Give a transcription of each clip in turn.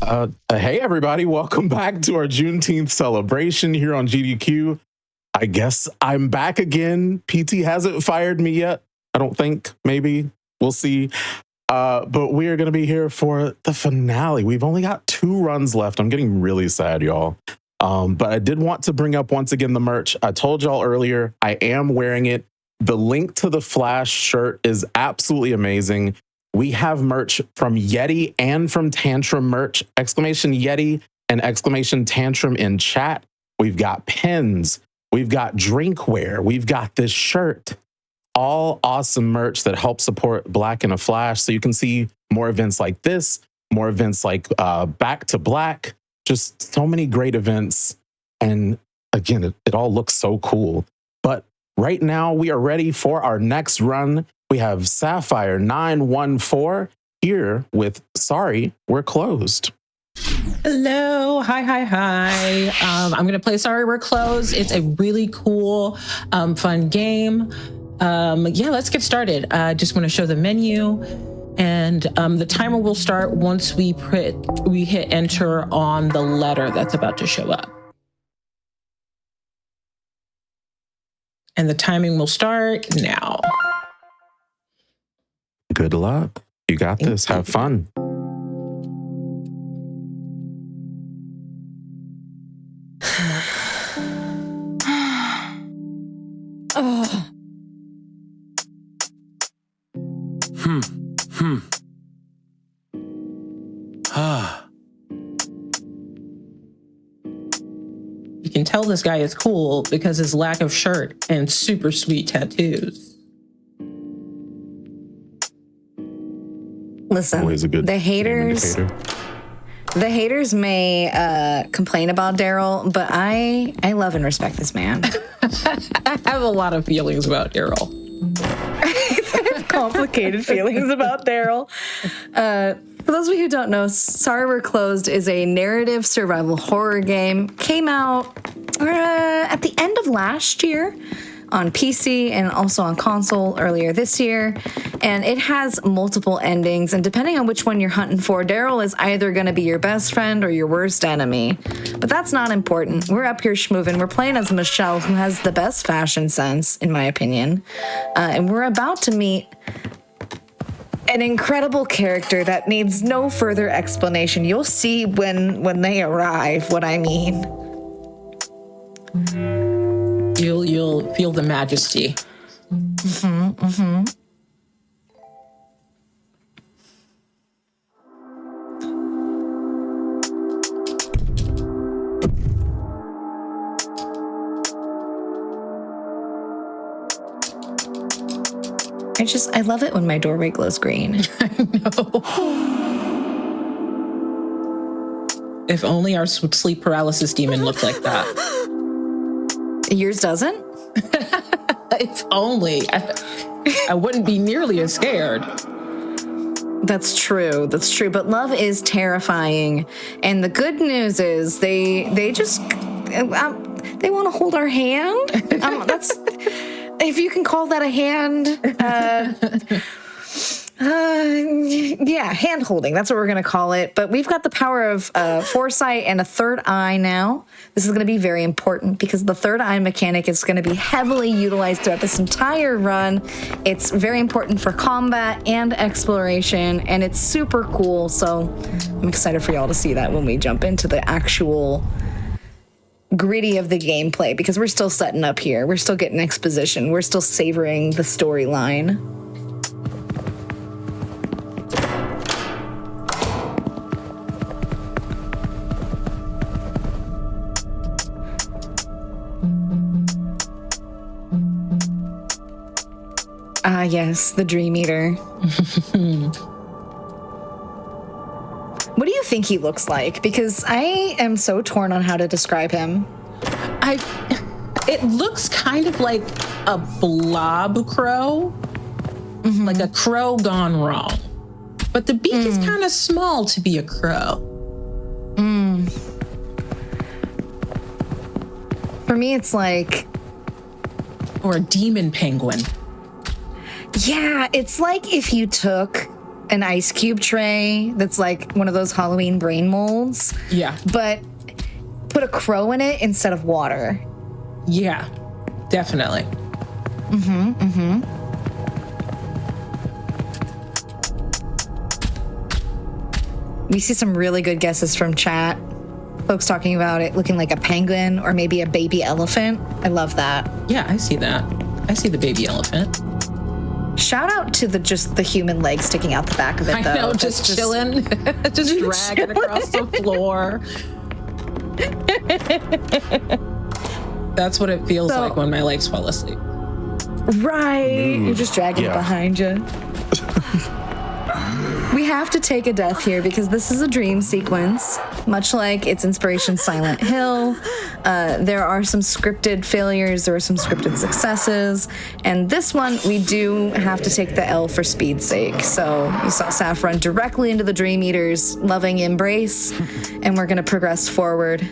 Hey, everybody. Welcome back to our Juneteenth celebration here on GDQ. I guess I'm back again. PT hasn't fired me yet. I don't think. Maybe. We'll see. But we are going to be here for the finale. We've only got 2 runs left. I'm getting really sad, y'all. But I did want to bring up once again the merch. I told y'all earlier, I am wearing it. The link to the Flash shirt is absolutely amazing. We have merch from Yeti and from Tantrum merch, exclamation Yeti and exclamation Tantrum in chat. We've got pins, we've got drinkware, we've got this shirt, all awesome merch that helps support Black in a Flash. So you can see more events like this, more events like Back to Black, just so many great events. And again, it all looks so cool. But right now we are ready for our next run. We have Sapphire914 here with Sorry, We're Closed. Hello, hi. I'm gonna play Sorry, We're Closed. It's a really cool, fun game. Yeah, let's get started. I just want to show the menu, and the timer will start once we hit enter on the letter that's about to show up. And the timing will start now. Good luck. You got this. Have fun. You can tell this guy is cool because his lack of shirt and super sweet tattoos. Listen, the haters may complain about Daryl, but I love and respect this man. I have a lot of feelings about Daryl. Complicated feelings about Daryl. For those of you who don't know, Sorry We're Closed is a narrative survival horror game. Came out at the end of last year on PC and also on console earlier this year. And it has multiple endings. And depending on which one you're hunting for, Daryl is either going to be your best friend or your worst enemy. But that's not important. We're up here schmoovin'. We're playing as Michelle, who has the best fashion sense, in my opinion. And we're about to meet an incredible character that needs no further explanation. You'll see when they arrive what I mean. You'll feel the majesty. I love it when my doorway glows green. I know. If only our sleep paralysis demon looked like that. Yours doesn't? If only. I wouldn't be nearly as scared. That's true. But love is terrifying. And the good news is they just they want to hold our hand. That's if you can call that a hand. Yeah, hand holding. That's what we're going to call it. But we've got the power of foresight and a third eye now. This is going to be very important because the third eye mechanic is going to be heavily utilized throughout this entire run. It's very important for combat and exploration, and it's super cool. So I'm excited for y'all to see that when we jump into the actual gritty of the gameplay, because we're still setting up here. We're still getting exposition. We're still savoring the storyline. Ah, yes, the Dream Eater. What do you think he looks like? Because I am so torn on how to describe him. It looks kind of like a blob crow, like a crow gone wrong. But the beak is kind of small to be a crow. For me, it's like... Or a demon penguin. Yeah, it's like if you took an ice cube tray that's like one of those Halloween brain molds. Yeah. But put a crow in it instead of water. Yeah, definitely. We see some really good guesses from chat. Folks talking about it looking like a penguin or maybe a baby elephant. I love that. Yeah, I see that. I see the baby elephant. Shout out to just the human leg sticking out the back of it, though. I know, just chilling, just dragging across the floor. That's what it feels like when my legs fall asleep. Right. You're just dragging it behind you. We have to take a death here because this is a dream sequence, much like its inspiration Silent Hill. There are some scripted failures, there are some scripted successes, and this one we do have to take the L for speed's sake. So you saw Saph run directly into the Dream Eater's loving embrace, and we're going to progress forward.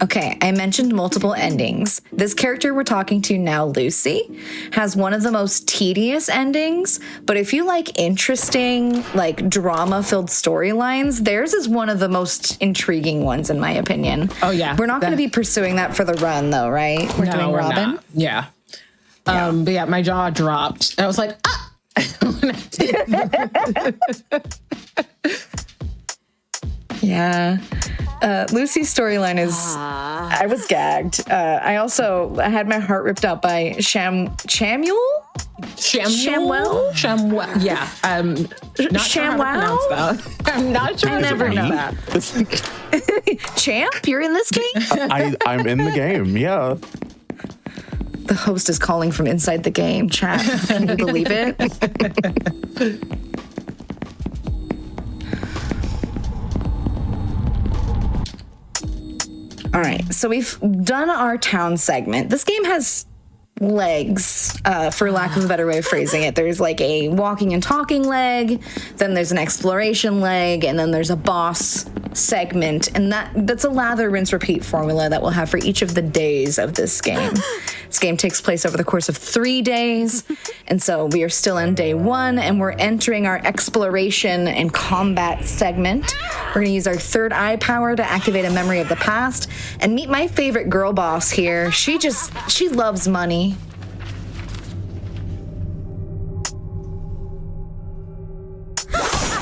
Okay, I mentioned multiple endings. This character we're talking to now, Lucy, has one of the most tedious endings, but if you like interesting, like drama-filled storylines, theirs is one of the most intriguing ones, in my opinion. Oh, yeah. We're not going to be pursuing that for the run, though, right? We're doing Robin? Not. Yeah. But yeah, my jaw dropped. And I was like, ah! Yeah. Lucy's storyline is, I was gagged. I also had my heart ripped out by Shamwell? Yeah. Not sure how to pronounce that. I'm not sure. I never know that. Champ, you're in this game? I'm in the game, yeah. The host is calling from inside the game, chat. Can you believe it? All right, so we've done our town segment. This game has legs, for lack of a better way of phrasing it. There's like a walking and talking leg, then there's an exploration leg, and then there's a boss segment. And that's a lather, rinse, repeat formula that we'll have for each of the days of this game. This game takes place over the course of 3 days, and so we are still in day 1, and we're entering our exploration and combat segment. We're gonna use our third eye power to activate a memory of the past, and meet my favorite girl boss here. She loves money.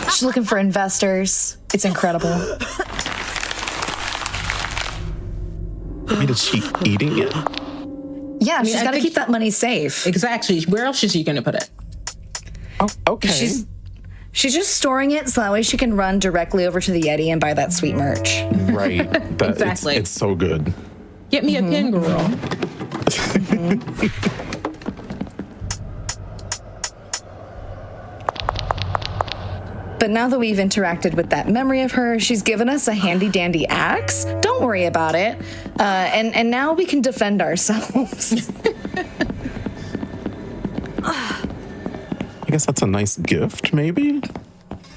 She's looking for investors. It's incredible. I mean, is she eating it? Yeah, she's got to keep that money safe. Exactly. Where else is she going to put it? Oh, okay. She's just storing it so that way she can run directly over to the Yeti and buy that sweet merch. Right. Exactly. It's so good. Get me a pin, girl. But now that we've interacted with that memory of her, she's given us a handy dandy axe. Don't worry about it. And now we can defend ourselves. I guess that's a nice gift, maybe?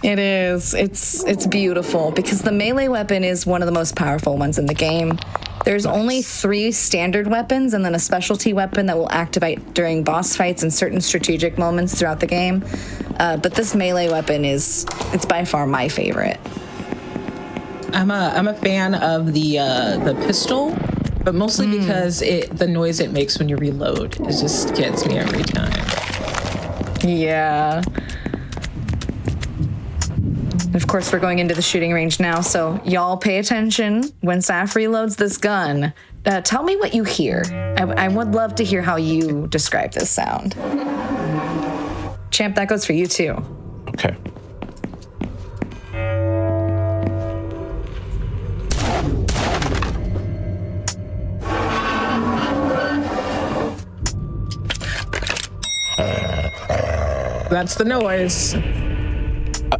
It is. It's beautiful because the melee weapon is one of the most powerful ones in the game. There's only 3 standard weapons and then a specialty weapon that will activate during boss fights and certain strategic moments throughout the game. But this melee weapon it's by far my favorite. I'm a fan of the pistol, but mostly because the noise it makes when you reload just gets me every time. Yeah. Of course, we're going into the shooting range now, so y'all pay attention when Saph reloads this gun. Tell me what you hear. I would love to hear how you describe this sound. Champ, that goes for you too. Okay. That's the noise.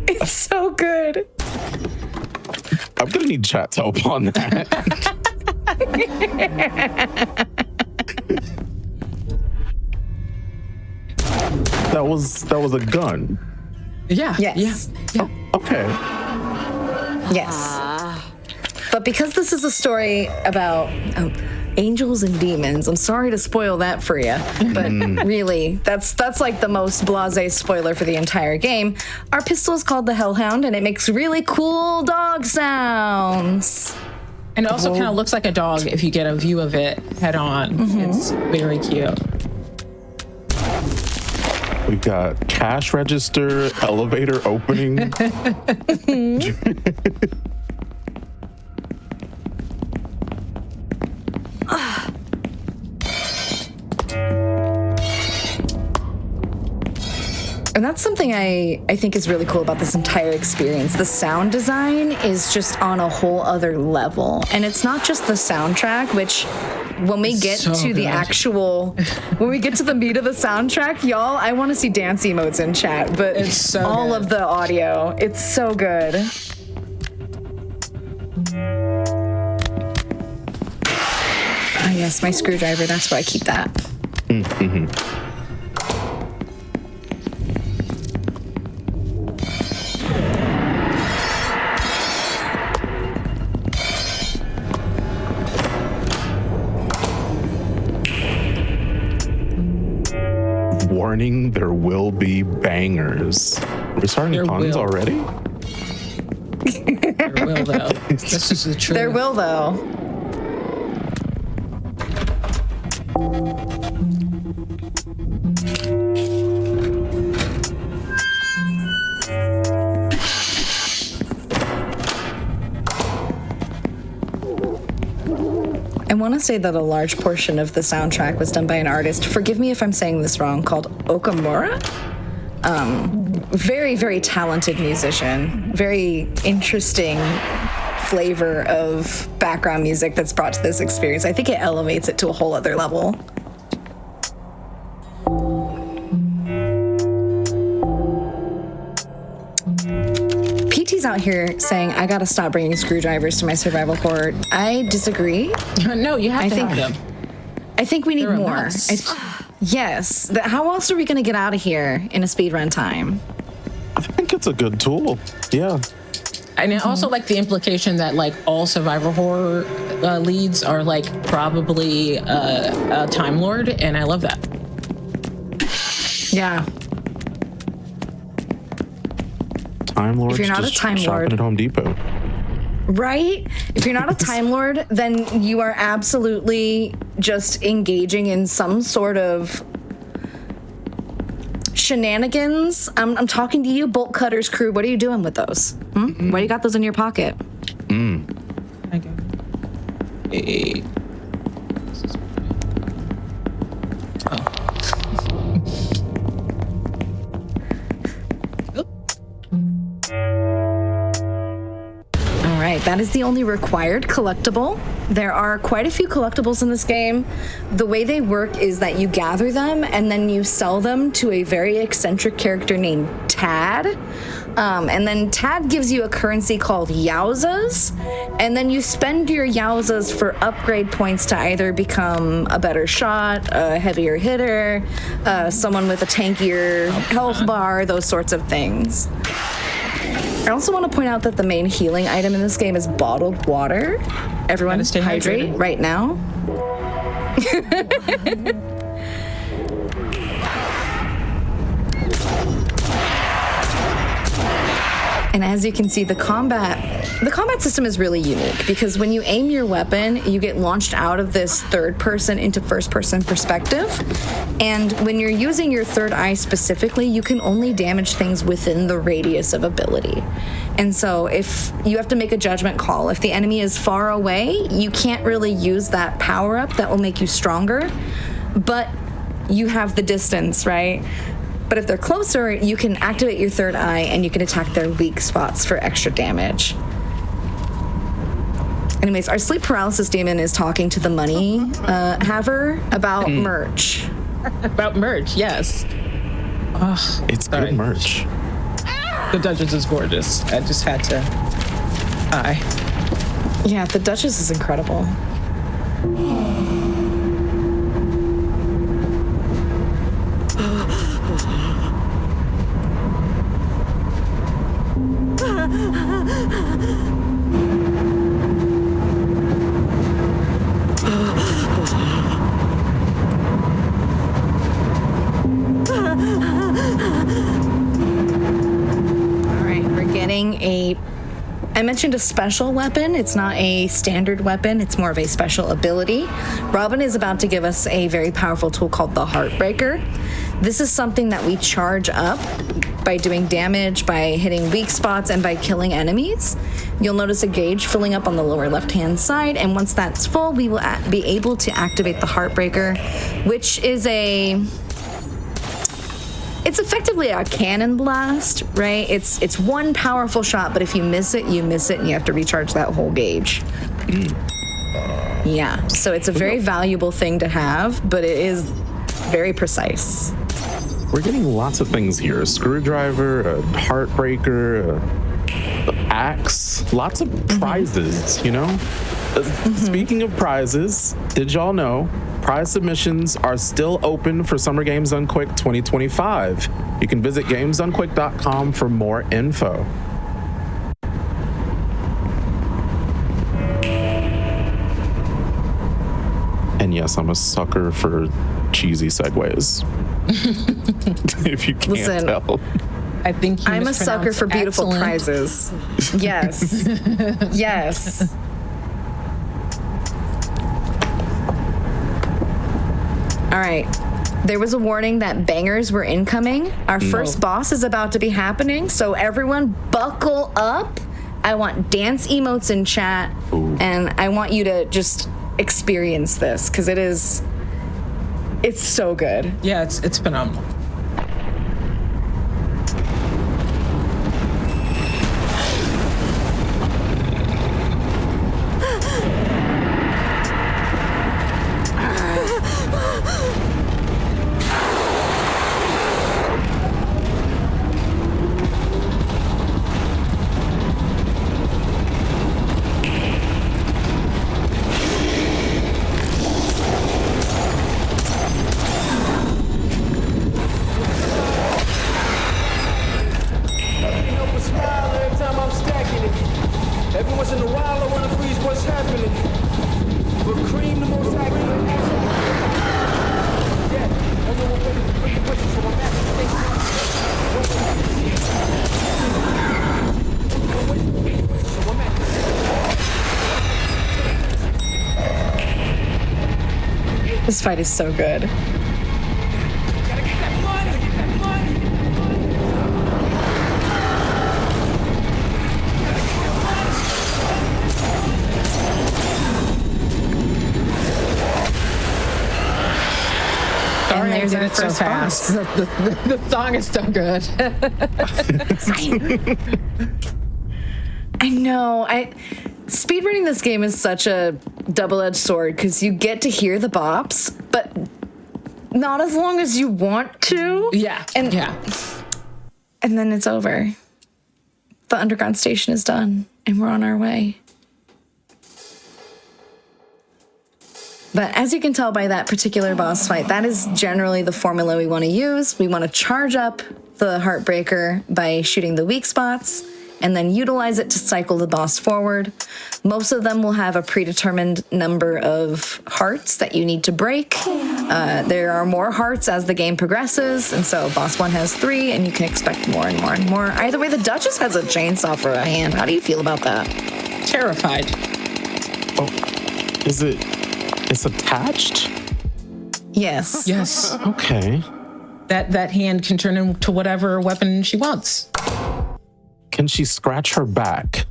It's so good. I'm gonna need chat's help on that. That was a gun. Yeah. Yes. Yeah. Okay. Yes. But because this is a story about angels and demons, I'm sorry to spoil that for you. But really, that's like the most blasé spoiler for the entire game. Our pistol is called the Hellhound, and it makes really cool dog sounds. And it also kind of looks like a dog if you get a view of it head on. It's very cute. We've got cash register, elevator opening. And that's something I think is really cool about this entire experience. The sound design is just on a whole other level. And it's not just the soundtrack, which when we get so to the good. actual, when we get to the meat of the soundtrack, y'all, I want to see dance emotes in chat, but It's so all good. of the audio, it's so good. Ah, yes, my screwdriver, that's where I keep that. Warning, there will be bangers. We're starting There puns will. already? There will, though. This is the truth. There will, though. I want to say that a large portion of the soundtrack was done by an artist, forgive me if I'm saying this wrong, called Okamura. Very, very talented musician. Very interesting flavor of background music that's brought to this experience. I think it elevates it to a whole other level. PT's out here saying, I gotta stop bringing screwdrivers to my survival horde. I disagree. No, you have I to think- have them. I think we need They're a more. must. Yes. How else are we gonna get out of here in a speedrun time? I think it's a good tool. Yeah. And I also like the implication that like all survivor horror leads are like probably a Time Lord, and I love that. Yeah. Time Lords you're not just a Time shopping Lord- at Home Depot. Right? If you're not a Time Lord, then you are absolutely just engaging in some sort of shenanigans. I'm talking to you, Bolt Cutters crew. What are you doing with those? Why do you got those in your pocket? Okay. Hey. All right, that is the only required collectible. There are quite a few collectibles in this game. The way they work is that you gather them and then you sell them to a very eccentric character named Tad. And then Tad gives you a currency called Yowzas. And then you spend your Yowzas for upgrade points to either become a better shot, a heavier hitter, someone with a tankier health bar, those sorts of things. I also want to point out that the main healing item in this game is bottled water. Everyone Gotta stay hydrate hydrated. right now. And as you can see, the combat system is really unique because when you aim your weapon, you get launched out of this third person into first person perspective. And when you're using your third eye specifically, you can only damage things within the radius of ability. And so if you have to make a judgment call, if the enemy is far away, you can't really use that power up that will make you stronger, but you have the distance, right? But if they're closer, you can activate your third eye and you can attack their weak spots for extra damage. Anyways, our sleep paralysis demon is talking to the money haver about merch. About merch, yes. Oh, It's sorry. good merch. The Duchess is gorgeous. I just had to. Yeah, the Duchess is incredible. I mentioned a special weapon. It's not a standard weapon. It's more of a special ability. Robin is about to give us a very powerful tool called the Heartbreaker. This is something that we charge up by doing damage, by hitting weak spots, and by killing enemies. You'll notice a gauge filling up on the lower left-hand side, and once that's full, we will be able to activate the Heartbreaker, which is it's effectively a cannon blast, right? It's one powerful shot, but if you miss it, and you have to recharge that whole gauge. Yeah, so it's a very valuable thing to have, but it is very precise. We're getting lots of things here. A screwdriver, a heartbreaker, an axe, lots of prizes, you know? Speaking of prizes, did y'all know prize submissions are still open for Summer Games Done Quick 2025? You can visit gamesdonequick.com for more info. And yes, I'm a sucker for cheesy segues. If you can't tell. I think I'm a sucker for beautiful prizes. Yes. Yes. All right. There was a warning that bangers were incoming. Our first boss is about to be happening, so everyone buckle up. I want dance emotes in chat, and I want you to just experience this, because it's so good. Yeah, it's phenomenal. This fight is so good. Sorry, I did it so fast. The song is so good. I know. Speedrunning this game is such a double-edged sword, because you get to hear the bops, but not as long as you want to. Yeah. And then it's over. The underground station is done, and we're on our way. But as you can tell by that particular boss fight, that is generally the formula we want to use. We want to charge up the Heartbreaker by shooting the weak spots, and then utilize it to cycle the boss forward. Most of them will have a predetermined number of hearts that you need to break. There are more hearts as the game progresses, and so boss 1 has 3, and you can expect more and more and more. Either way, the Duchess has a chainsaw for a hand. How do you feel about that? Terrified. Oh, it's attached? Yes. Yes. Okay. That hand can turn into whatever weapon she wants. Can she scratch her back?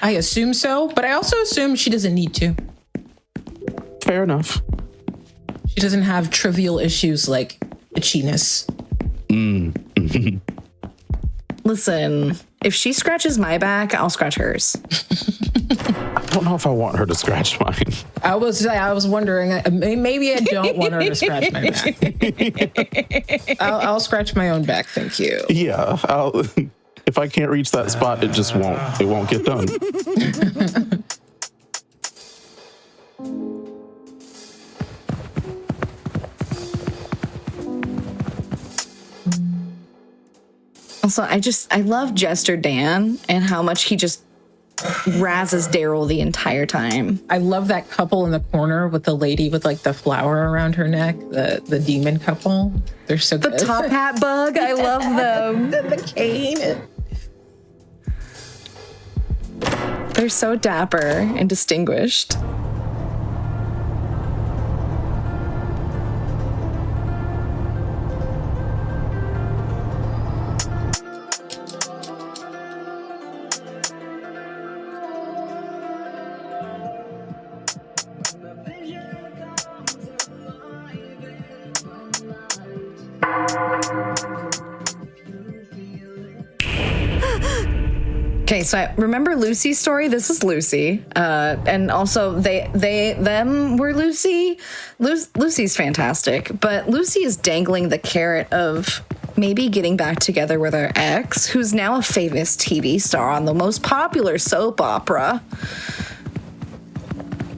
I assume so, but I also assume she doesn't need to. Fair enough. She doesn't have trivial issues like itchiness. Listen, if she scratches my back, I'll scratch hers. I don't know if I want her to scratch mine. I was wondering, maybe I don't want her to scratch my back. I'll scratch my own back, thank you. Yeah, if I can't reach that spot, it won't get done. Also, I love Jester Dan and how much he just razzes Daryl the entire time. I love that couple in the corner with the lady with like the flower around her neck, the demon couple. They're so good. The top hat bug, I love them. The cane. They're so dapper and distinguished. Okay, so I remember Lucy's story. This is Lucy, and also them were Lucy. Lucy's fantastic, but Lucy is dangling the carrot of maybe getting back together with her ex, who's now a famous TV star on the most popular soap opera.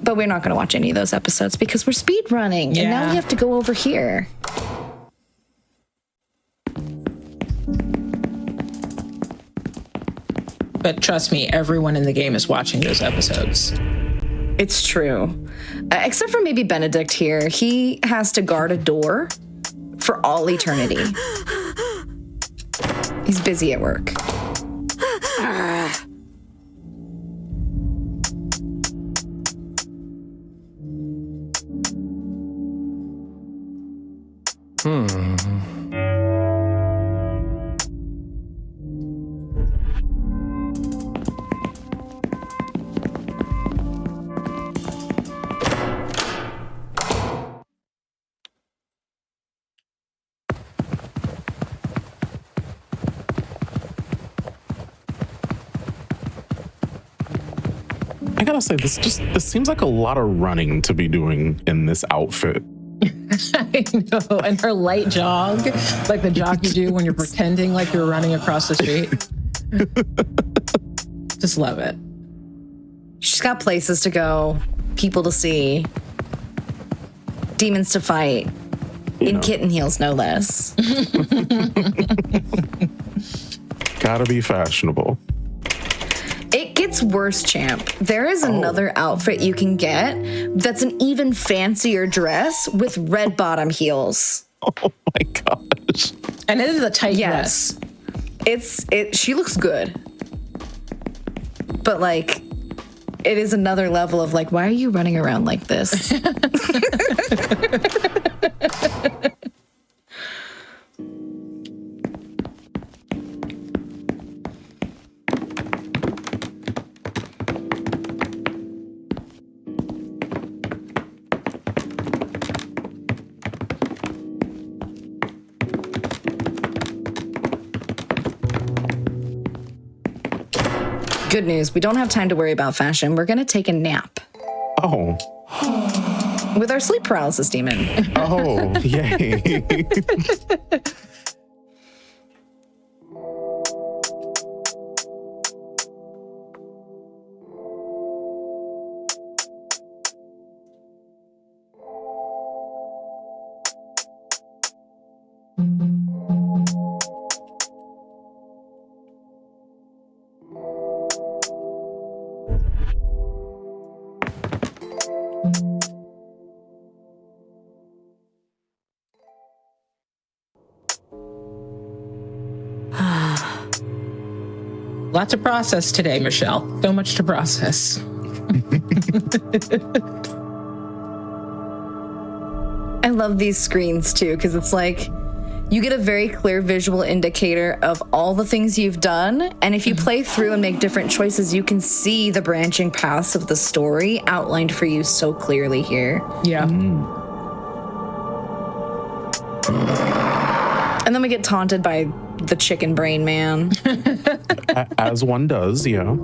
But we're not going to watch any of those episodes because we're speed running, and now we have to go over here. But trust me, everyone in the game is watching those episodes. It's true. Except for maybe Benedict here. He has to guard a door for all eternity. He's busy at work. I gotta say, this seems like a lot of running to be doing in this outfit. I know, and her light jog, like the jog you do when you're pretending like you're running across the street. Just love it. She's got places to go, people to see, demons to fight, in kitten heels, no less. Gotta be fashionable. It gets worse, Champ. There is another outfit you can get that's an even fancier dress with red bottom heels. Oh my gosh. And it is a tight dress. She looks good. But like, it is another level of like, why are you running around like this? Good news, we don't have time to worry about fashion. We're gonna take a nap. Oh. With our sleep paralysis demon. Oh, yay. Lots to process today, Michelle. So much to process. I love these screens too, because it's like you get a very clear visual indicator of all the things you've done. And if you play through and make different choices, you can see the branching paths of the story outlined for you so clearly here. Yeah. And then we get taunted by the chicken brain man. As one does, yeah.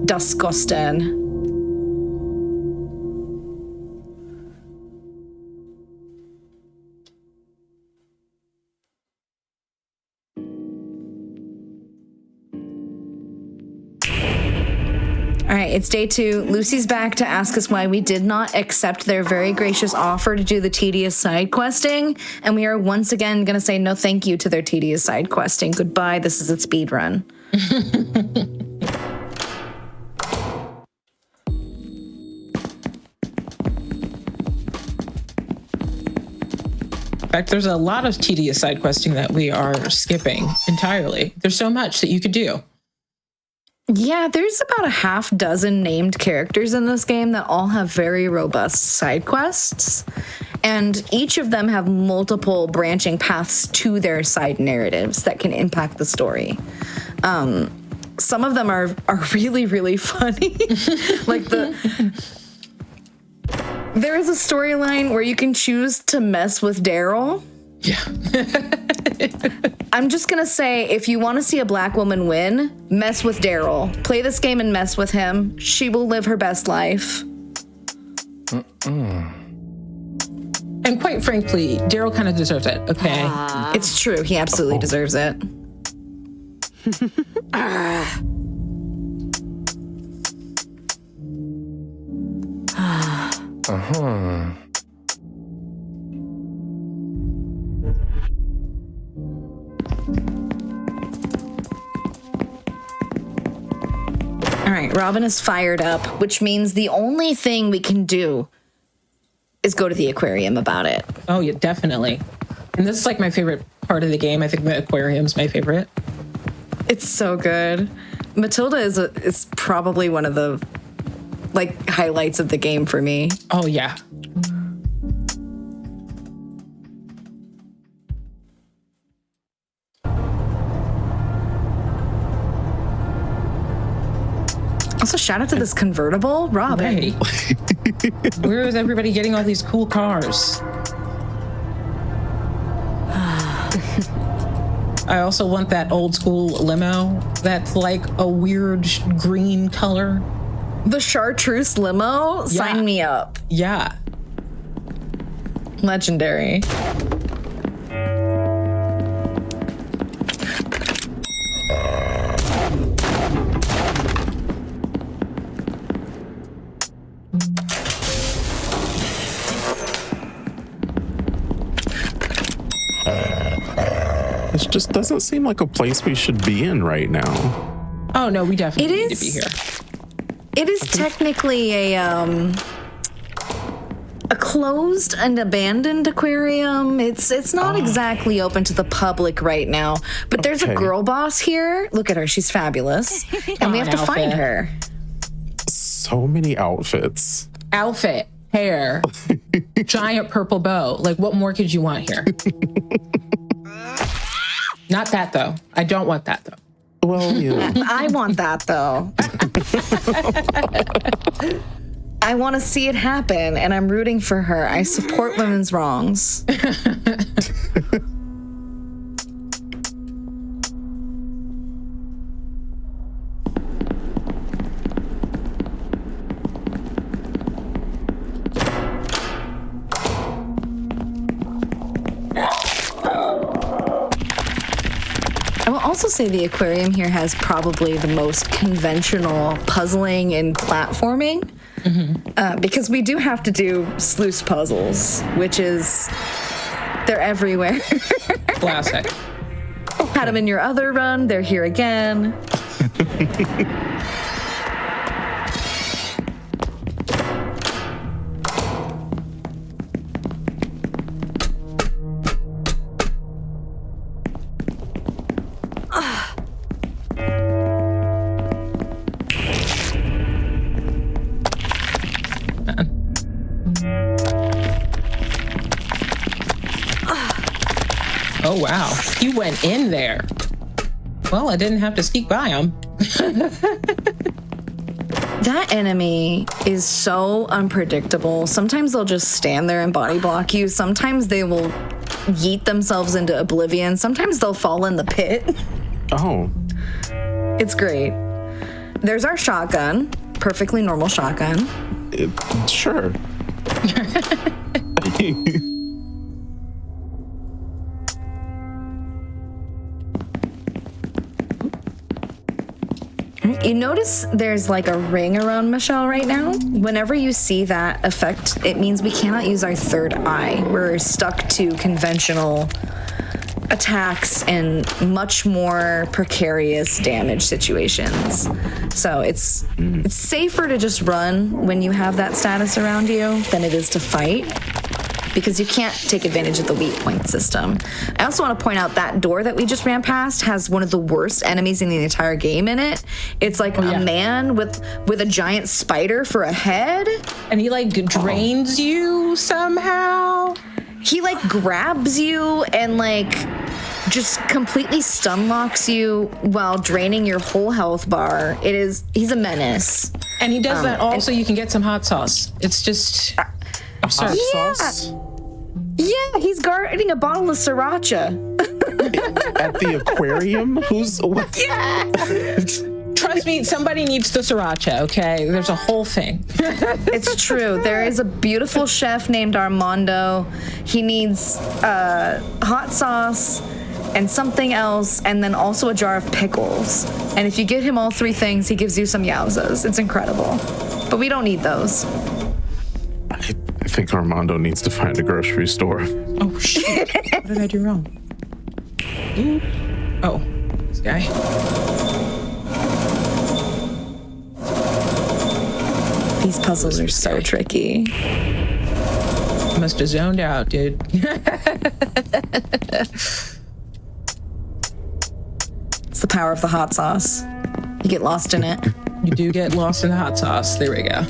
Disgusting. All right, it's day 2. Lucy's back to ask us why we did not accept their very gracious offer to do the tedious side questing. And we are once again going to say no thank you to their tedious side questing. Goodbye, this is a speed run. In fact, there's a lot of tedious side questing that we are skipping entirely. There's so much that you could do. Yeah, there's about a half dozen named characters in this game that all have very robust side quests. And each of them have multiple branching paths to their side narratives that can impact the story. Some of them are really, really funny. Like there is a storyline where you can choose to mess with Daryl. Yeah. I'm just gonna say, if you want to see a black woman win, mess with Daryl. Play this game and mess with him. She will live her best life. And quite frankly, Daryl kind of deserves it, okay? It's true. He absolutely deserves it. All right, Robin is fired up, which means the only thing we can do is go to the aquarium about it. Oh, yeah, definitely. And this is like my favorite part of the game. I think the aquarium's my favorite. It's so good. Matilda is probably one of the highlights of the game for me. Oh, yeah. Also, shout out to this convertible, Robin. Hey. Where is everybody getting all these cool cars? I also want that old school limo that's like a weird green color. The chartreuse limo? Sign me up. Yeah. Legendary. This just doesn't seem like a place we should be in right now. Oh, no, we definitely need to be here. It is technically a closed and abandoned aquarium. It's not exactly open to the public right now, but there's a girl boss here. Look at her. She's fabulous. And we have to find her. So many outfits. Outfit, hair, giant purple bow. Like, what more could you want here? Not that, though. I don't want that, though. Well, yeah. I want that, though. I want to see it happen, and I'm rooting for her. I support women's wrongs. I will also say the aquarium here has probably the most conventional puzzling and platforming, because we do have to do sluice puzzles, which is, they're everywhere. Classic. Had them in your other run, they're here again. Oh, wow. You went in there. Well, I didn't have to sneak by him. That enemy is so unpredictable. Sometimes they'll just stand there and body block you. Sometimes they will yeet themselves into oblivion. Sometimes they'll fall in the pit. Oh. It's great. There's our shotgun. Perfectly normal shotgun. Sure. You notice there's like a ring around Michelle right now? Whenever you see that effect, it means we cannot use our third eye. We're stuck to conventional attacks and much more precarious damage situations. So it's safer to just run when you have that status around you than it is to fight. because you can't take advantage of the weak point system. I also want to point out that door that we just ran past has one of the worst enemies in the entire game in it. It's like a man with a giant spider for a head. And he like drains you somehow. He like grabs you and like just completely stun locks you while draining your whole health bar. He's a menace. And he does that all so you can get some hot sauce. It's just absurd. Sauce? Yeah, he's guarding a bottle of sriracha. At the aquarium? What? Yeah. Trust me, somebody needs the sriracha, okay? There's a whole thing. It's true. There is a beautiful chef named Armando. He needs hot sauce and something else, and then also a jar of pickles. And if you get him all three things, he gives you some yowzas. It's incredible. But we don't need those. I think Armando needs to find a grocery store. Oh, shit. What did I do wrong? Ooh. Oh, this guy. These puzzles are so tricky. Must have zoned out, dude. It's the power of the hot sauce. You get lost in it. You do get lost in the hot sauce. There we go.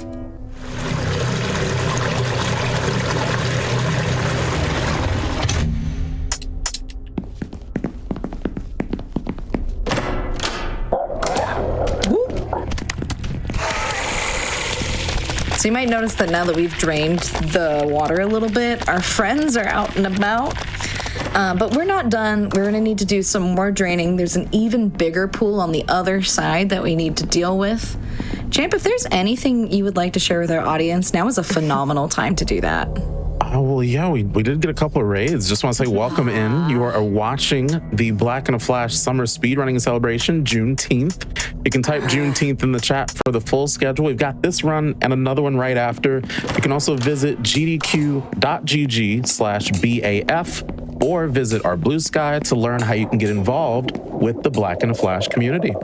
So you might notice that now that we've drained the water a little bit, our friends are out and about. But we're not done. We're going to need to do some more draining. There's an even bigger pool on the other side that we need to deal with. Champ, if there's anything you would like to share with our audience, now is a phenomenal time to do that. Well, yeah, we did get a couple of raids. Just want to say welcome in. You are watching the Black in a Flash Summer Speedrunning Celebration, Juneteenth. You can type Juneteenth in the chat for the full schedule. We've got this run and another one right after. You can also visit gdq.gg/BAF or visit our Blue Sky to learn how you can get involved with the Black in a Flash community.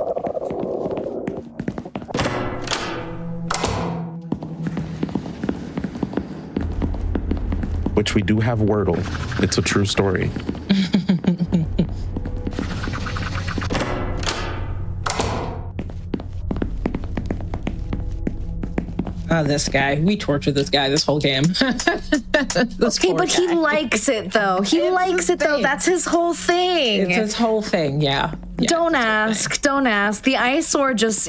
Which we do have Wordle. It's a true story. This guy. We tortured this guy this whole game. Okay, but he likes it, though. He likes it, though. That's his whole thing. It's his whole thing, yeah. Don't ask. Don't ask. The eyesore just...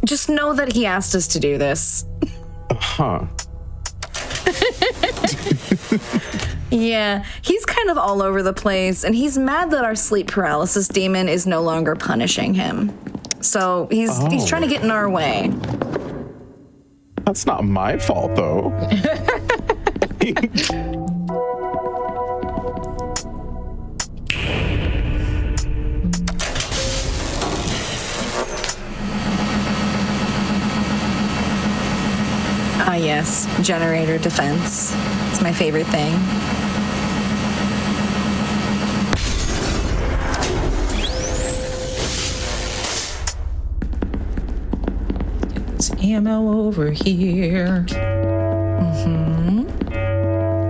just know that he asked us to do this. Huh. Yeah, he's kind of all over the place, and he's mad that our sleep paralysis demon is no longer punishing him. So he's trying to get in our way. That's not my fault, though. Ah, yes, generator defense. It's my favorite thing. Get this ammo over here.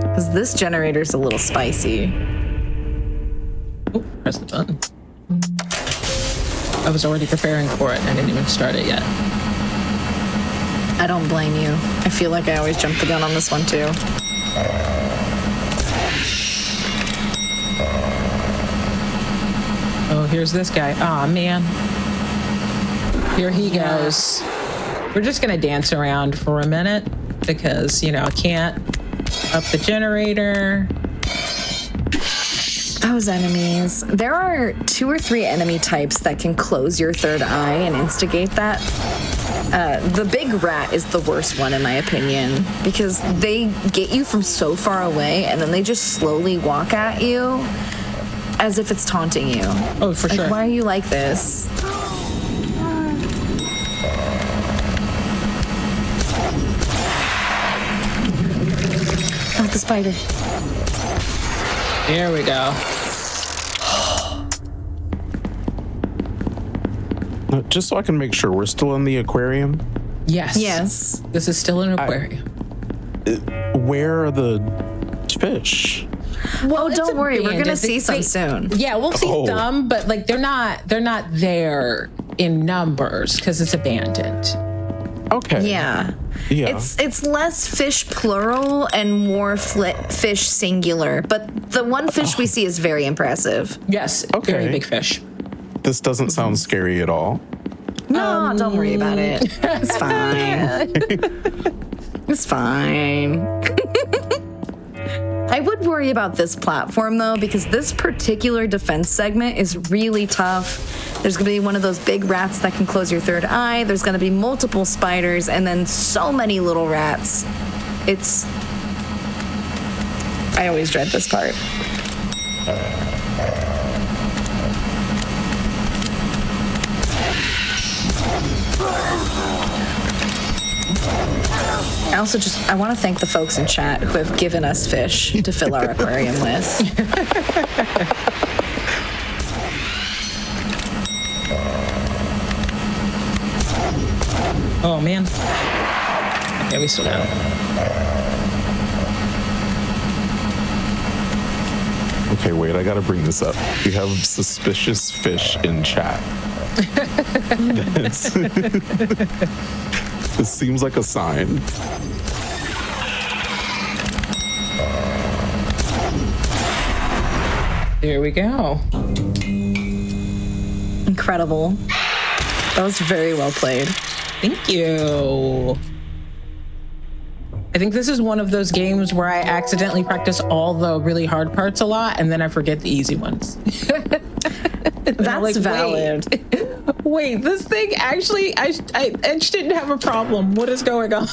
Because this generator's a little spicy. Oh, press the button. I was already preparing for it. I didn't even start it yet. I don't blame you. I feel like I always jump the gun on this one, too. Oh, here's this guy. Aw, man. Here he goes. We're just gonna dance around for a minute because, you know, I can't up the generator. Those enemies. There are 2 or 3 enemy types that can close your third eye and instigate that. The big rat is the worst one, in my opinion, because they get you from so far away and then they just slowly walk at you as if it's taunting you. Oh, for sure. Why are you like this? Oh, the spider. There we go. Just so I can make sure we're still in the aquarium. Yes. Yes. This is still an aquarium. Where are the fish? Well, Oh, don't worry, we're gonna abandoned. see some soon. Yeah, we'll see Oh. some, but like they're not there in numbers because it's abandoned. Okay. Yeah. Yeah. It's less fish plural and more fish singular, but the one fish we see is very impressive. Yes, Okay. very big fish. This doesn't sound scary at all. No, don't worry about it. It's fine. It's fine. I would worry about this platform though, because this particular defense segment is really tough. There's gonna be one of those big rats that can close your third eye. There's gonna be multiple spiders and then so many little rats. I always dread this part. I want to thank the folks in chat who have given us fish to fill our aquarium with. Oh man. Okay, we still got it. Okay, wait, I gotta bring this up. We have suspicious fish in chat. This seems like a sign. There we go. Incredible. That was very well played. Thank you. I think this is one of those games where I accidentally practice all the really hard parts a lot and then I forget the easy ones. That's valid. Wait, this thing actually, I just didn't have a problem. What is going on?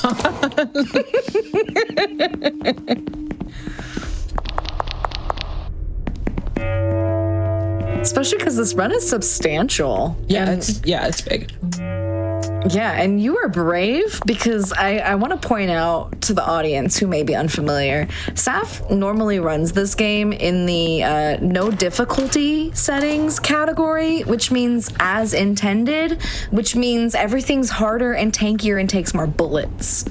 Especially because this run is substantial. Yeah, And- it's big. Yeah, and you are brave because I want to point out to the audience who may be unfamiliar, Saf normally runs this game in the no difficulty settings category, which means as intended, which means everything's harder and tankier and takes more bullets.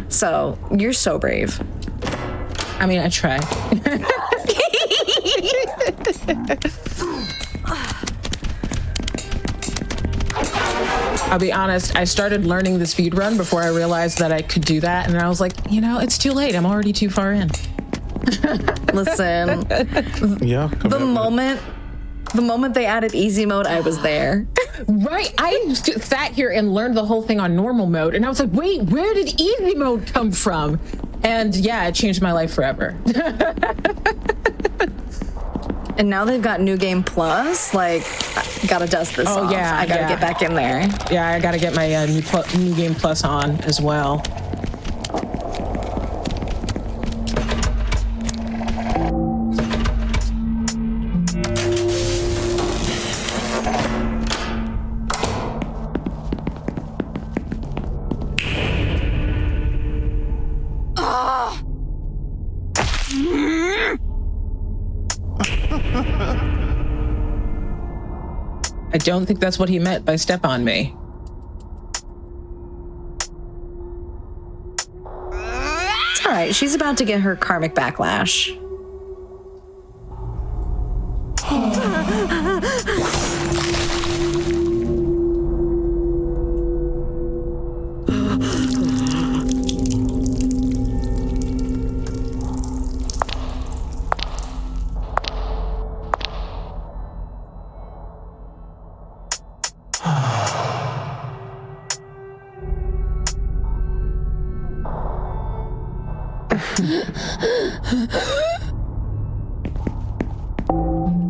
So you're so brave. I mean, I try. I'll be honest, I started learning the speed run before I realized that I could do that. And I was like, it's too late. I'm already too far in. Listen, Yeah. the moment they added easy mode, I was there. Right. I sat here and learned the whole thing on normal mode. And I was like, wait, where did easy mode come from? And yeah, it changed my life forever. And now they've got New Game Plus. Like, I gotta dust this off. yeah, I gotta yeah. get back in there. Yeah, I got to get my new game plus on as well. I don't think that's what he meant by step on me. It's all right. She's about to get her karmic backlash.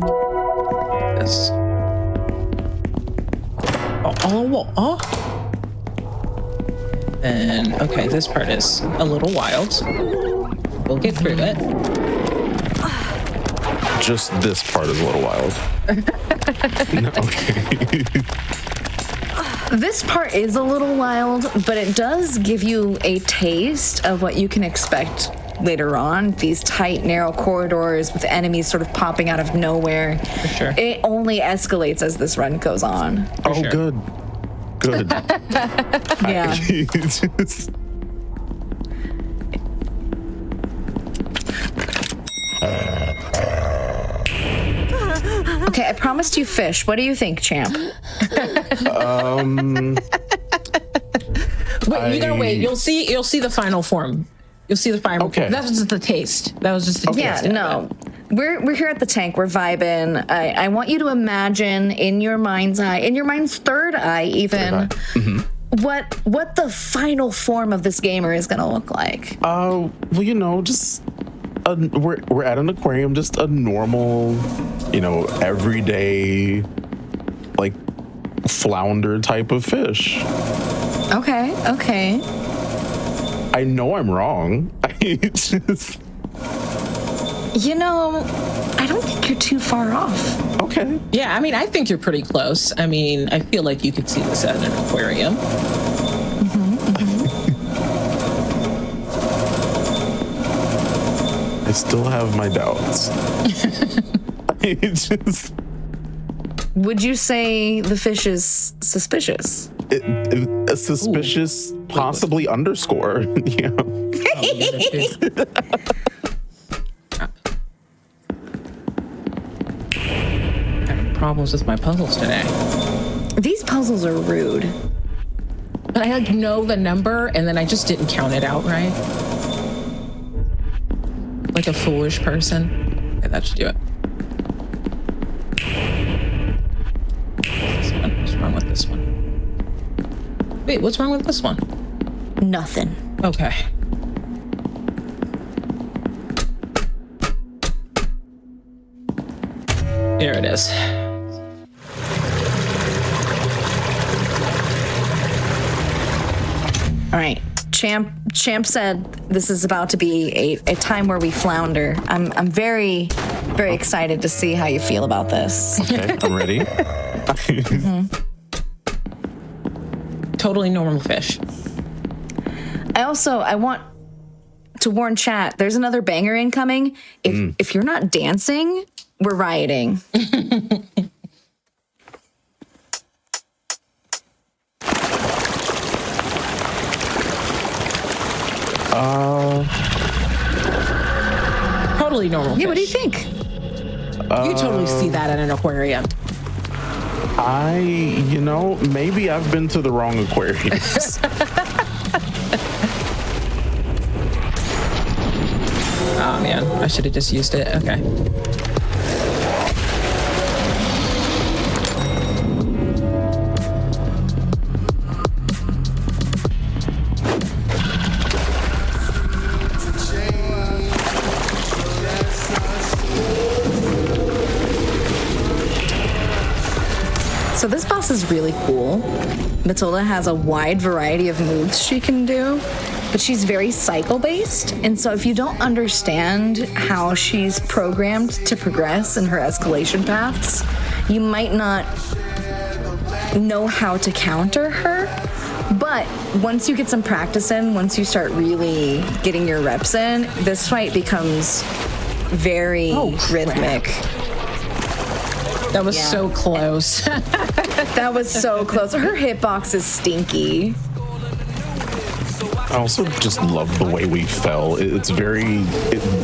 Yes. Oh. And okay, this part is a little wild. We'll get through it. Just this part is a little wild. No, okay. This part is a little wild, but it does give you a taste of what you can expect later on. These tight, narrow corridors with enemies sort of popping out of nowhere. For sure. It only escalates as this run goes on. Oh, sure. good. Yeah. Okay, I promised you fish. What do you think, champ? Wait, you gotta wait. You'll see the final form. You'll see the final. Okay. That was just the taste. That was just the taste. Yeah, no. We're here at the tank. We're vibing. I want you to imagine in your mind's eye, in your mind's third eye, even, what the final form of this gamer is gonna look like. Well, just we're at an aquarium, just a normal, everyday, like flounder type of fish. Okay. I know I'm wrong. I don't think you're too far off. Okay. Yeah, I mean, I think you're pretty close. I mean, I feel like you could see this at an aquarium. I still have my doubts. Would you say the fish is suspicious? A suspicious, possibly underscore. Yeah. Having problems with my puzzles today. These puzzles are rude. But I know the number and then I just didn't count it out right. Like a foolish person. Okay, that should do it. What's wrong with this one? Wait, what's wrong with this one? Nothing. Okay. There it is. All right. Champ said this is about to be a time where we flounder. I'm very, very excited to see how you feel about this. Okay, I'm ready. Totally normal fish. I want to warn chat, there's another banger incoming. If you're not dancing, we're rioting. Totally normal Yeah, fish. what do you think? You totally see that at an aquarium. Maybe I've been to the wrong aquariums. Oh man, I should have just used it. Okay. So this boss is really cool. Matilda has a wide variety of moves she can do, but she's very cycle-based. And so if you don't understand how she's programmed to progress in her escalation paths, you might not know how to counter her. But once you get some practice in, once you start really getting your reps in, this fight becomes very rhythmic. That was so close. That was so close. Her hitbox is stinky. I also just love the way we fell. It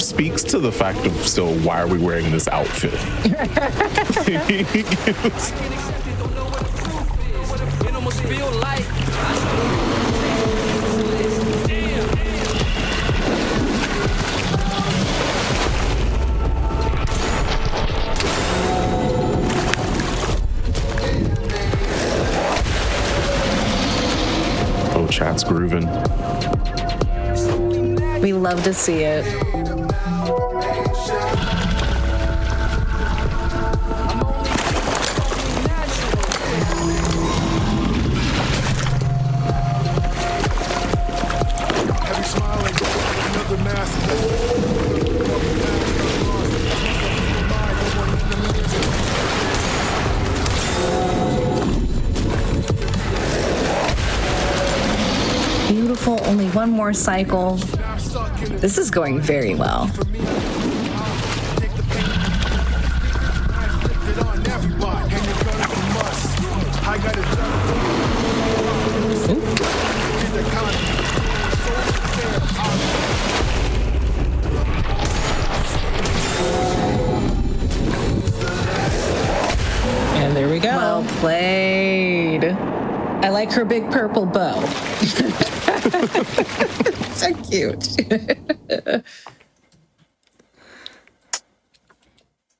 speaks to the fact of still, why are we wearing this outfit? Oh, chat's grooving. We love to see it. Beautiful, only one more cycle. This is going very well. we go. Well played. I like her big purple bow. So cute.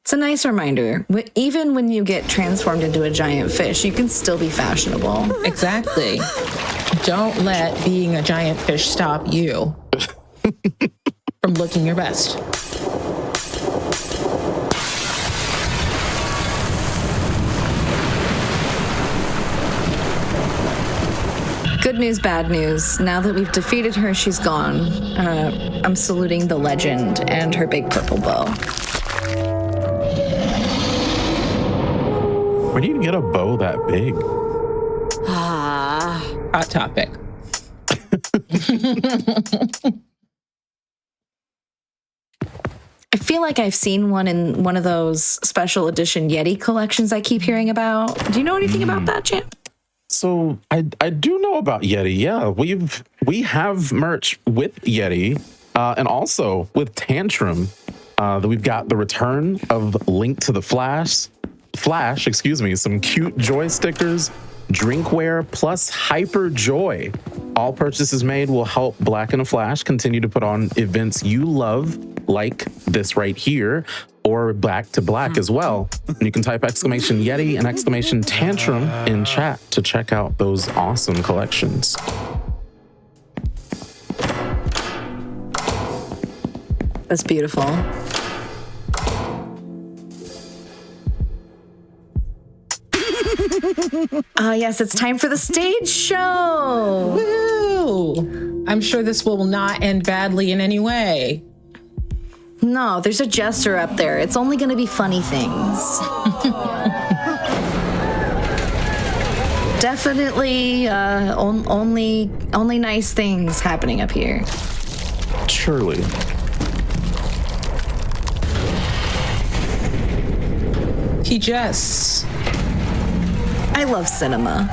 It's a nice reminder. Even when you get transformed into a giant fish, you can still be fashionable. Exactly. Don't let being a giant fish stop you from looking your best. Good news, bad news. Now that we've defeated her, she's gone. I'm saluting the legend and her big purple bow. Where do you get a bow that big? Hot topic. I feel like I've seen one in one of those special edition Yeti collections I keep hearing about. Do you know anything about that, Champ? So I do know about Yeti. Yeah, we have merch with Yeti and also with Tantrum. That we've got the return of Link to the Flash, some cute Joy stickers, drinkware, plus Hyper Joy. All purchases made will help Black and the Flash continue to put on events you love, like this right here, or Back to Black as well. And you can type exclamation Yeti and exclamation Tantrum in chat to check out those awesome collections. That's beautiful. Oh, yes, it's time for the stage show. Woo! I'm sure this will not end badly in any way. No, there's a jester up there. It's only going to be funny things. Definitely only nice things happening up here. Surely. He jests. I love cinema.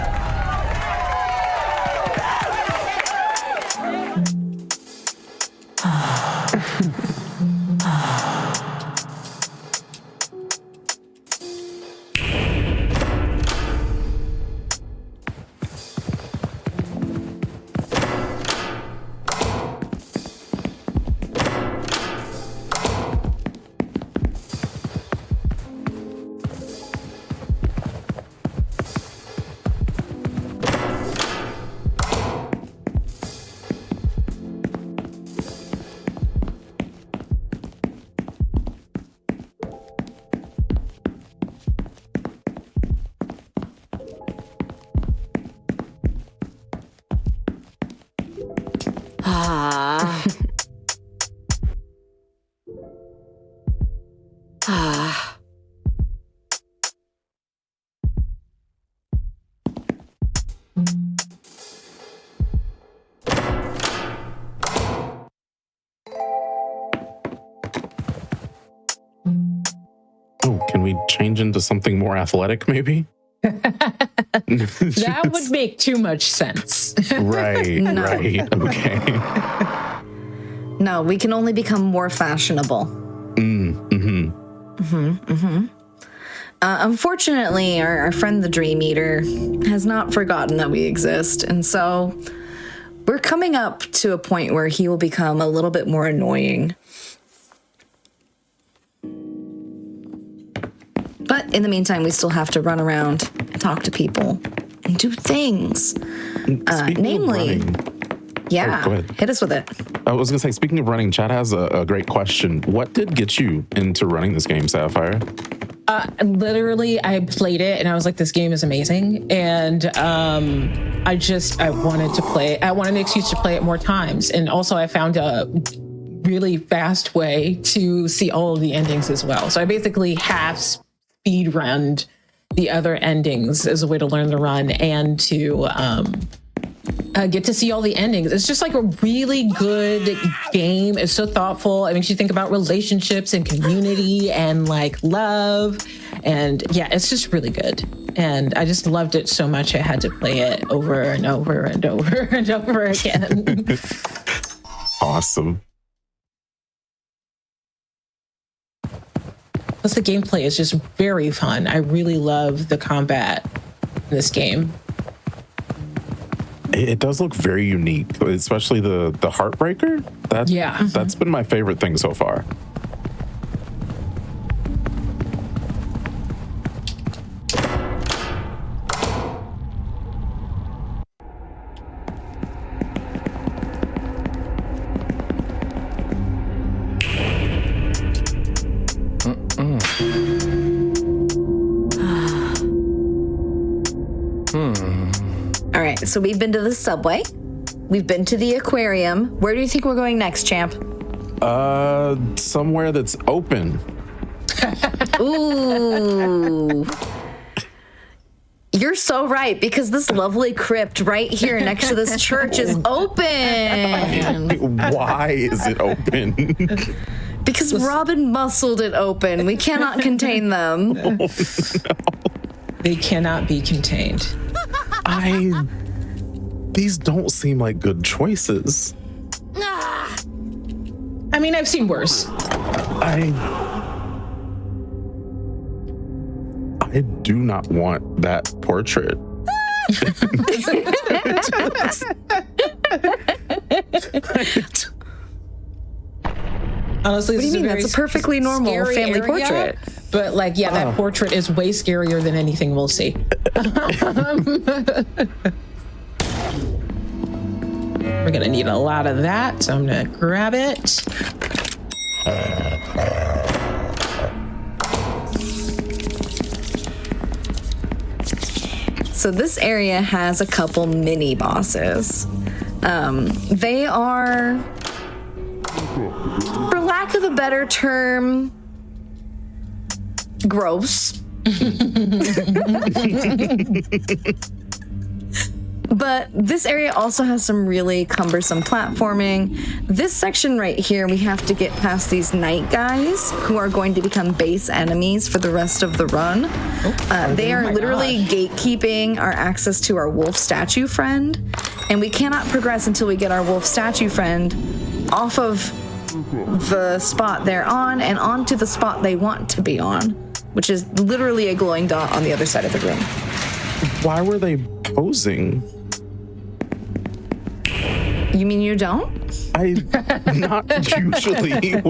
Oh, can we change into something more athletic, maybe? That would make too much sense. Right, right. Okay. No, we can only become more fashionable. Unfortunately, our friend the Dream Eater has not forgotten that we exist, and so we're coming up to a point where he will become a little bit more annoying. But in the meantime, we still have to run around and talk to people and do things. Namely, yeah, go ahead. Hit us with it. I was going to say, speaking of running, Chad has a great question. What did get you into running this game, Sapphire? Literally, I played it and I was like, this game is amazing. And I wanted to play it. I wanted an excuse to play it more times. And also I found a really fast way to see all of the endings as well. So I basically half speed runned the other endings as a way to learn the run and to get to see all the endings. It's just like a really good game. It's so thoughtful. It makes you think about relationships and community and like love. And yeah, it's just really good. And I just loved it so much. I had to play it over and over and over and over again. Awesome. Plus, the gameplay is just very fun. I really love the combat in this game. It does look very unique, especially the Heartbreaker. That's been my favorite thing so far. All right, so we've been to the subway. We've been to the aquarium. Where do you think we're going next, Champ? Somewhere that's open. Ooh. You're so right, because this lovely crypt right here next to this church is open. Why is it open? Because Robin muscled it open. We cannot contain them. Oh, no. They cannot be contained. These don't seem like good choices. I mean, I've seen worse. I do not want that portrait. Honestly, What do you mean? That's a perfectly normal scary family area, portrait. But like, yeah, that portrait is way scarier than anything we'll see. We're gonna need a lot of that, so I'm gonna grab it. So this area has a couple mini bosses. They are, for lack of a better term, gross. But this area also has some really cumbersome platforming. This section right here, we have to get past these night guys who are going to become base enemies for the rest of the run. They are literally gatekeeping our access to our wolf statue friend. And we cannot progress until we get our wolf statue friend off of the spot they're on and onto the spot they want to be on, which is literally a glowing dot on the other side of the room. Why were they posing? You mean you don't? Not usually.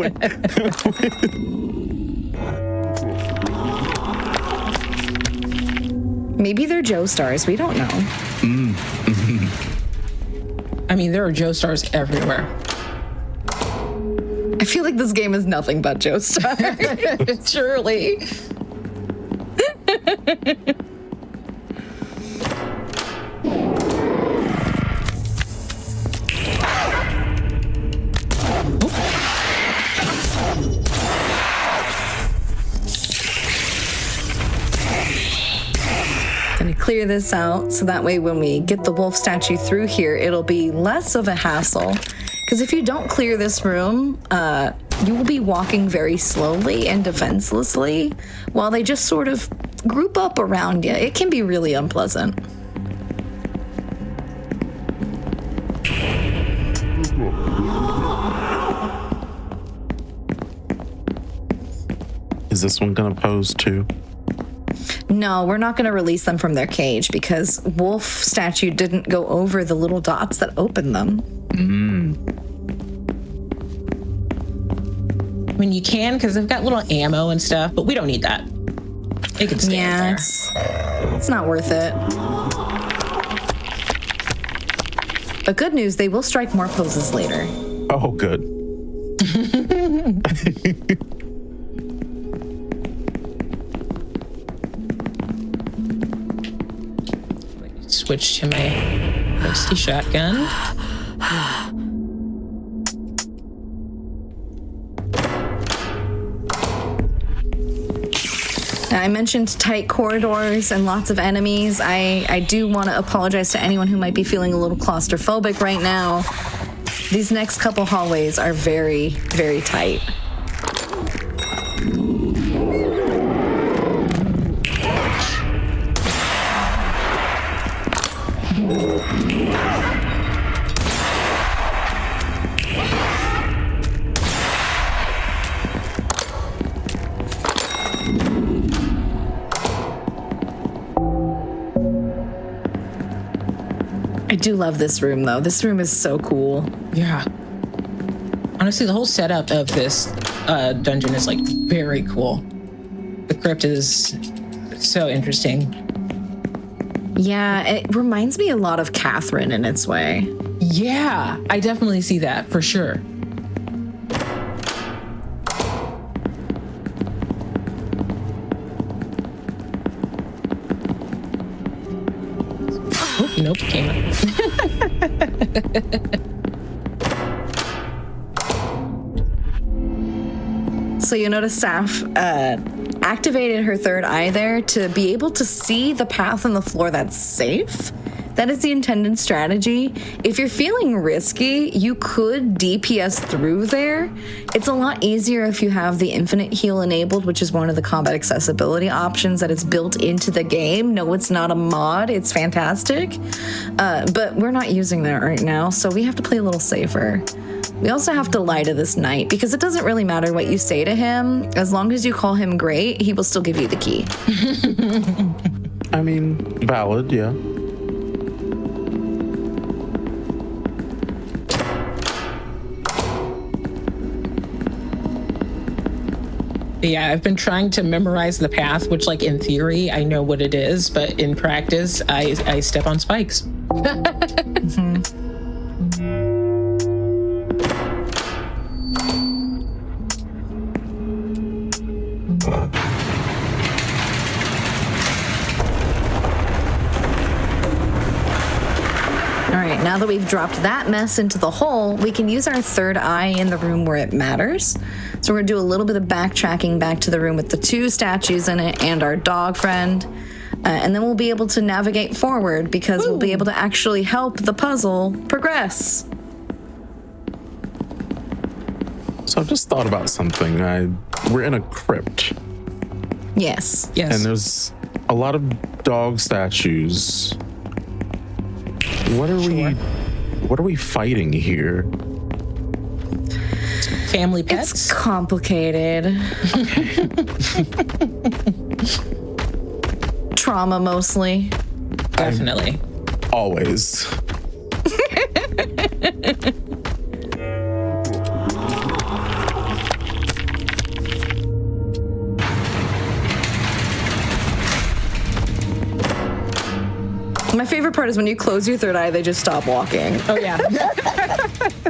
Maybe they're Joe stars. We don't know. I mean, there are Joe stars everywhere. I feel like this game is nothing but Joe stars. Surely. Gonna clear this out so that way when we get the wolf statue through here, it'll be less of a hassle. Because if you don't clear this room, you will be walking very slowly and defenselessly while they just sort of group up around you. It can be really unpleasant. Is this one gonna pose too? No, we're not going to release them from their cage because wolf statue didn't go over the little dots that open them. I mean, you can because they've got little ammo and stuff, but we don't need that. It can stay in there. It's not worth it. But good news, they will strike more poses later. Oh, good. Switch to my rusty shotgun. I mentioned tight corridors and lots of enemies. I do want to apologize to anyone who might be feeling a little claustrophobic right now. These next couple hallways are very, very tight. do love this room, though. This room is so cool. Yeah. Honestly, the whole setup of this dungeon is like very cool. The crypt is so interesting. Yeah, it reminds me a lot of Catherine in its way. Yeah, I definitely see that for sure. Oh, nope, came up. So you notice Saf activated her third eye there to be able to see the path on the floor that's safe. That is the intended strategy. If you're feeling risky, you could DPS through there. It's a lot easier if you have the infinite heal enabled, which is one of the combat accessibility options that is built into the game. No, it's not a mod. It's fantastic. But we're not using that right now, so we have to play a little safer. We also have to lie to this knight because it doesn't really matter what you say to him. As long as you call him great, he will still give you the key. I mean, valid, yeah. Yeah, I've been trying to memorize the path, which, like, in theory, I know what it is, but in practice, I step on spikes. All right, now that we've dropped that mess into the hole, we can use our third eye in the room where it matters. So we're gonna do a little bit of backtracking back to the room with the two statues in it and our dog friend. And then we'll be able to navigate forward because we'll be able to actually help the puzzle progress. So I've just thought about something. We're in a crypt, Yes. Yes. and there's a lot of dog statues. What are we fighting here? Family It's pets. complicated. Trauma mostly. Definitely. Always. My favorite part is when you close your third eye, they just stop walking. Oh, yeah.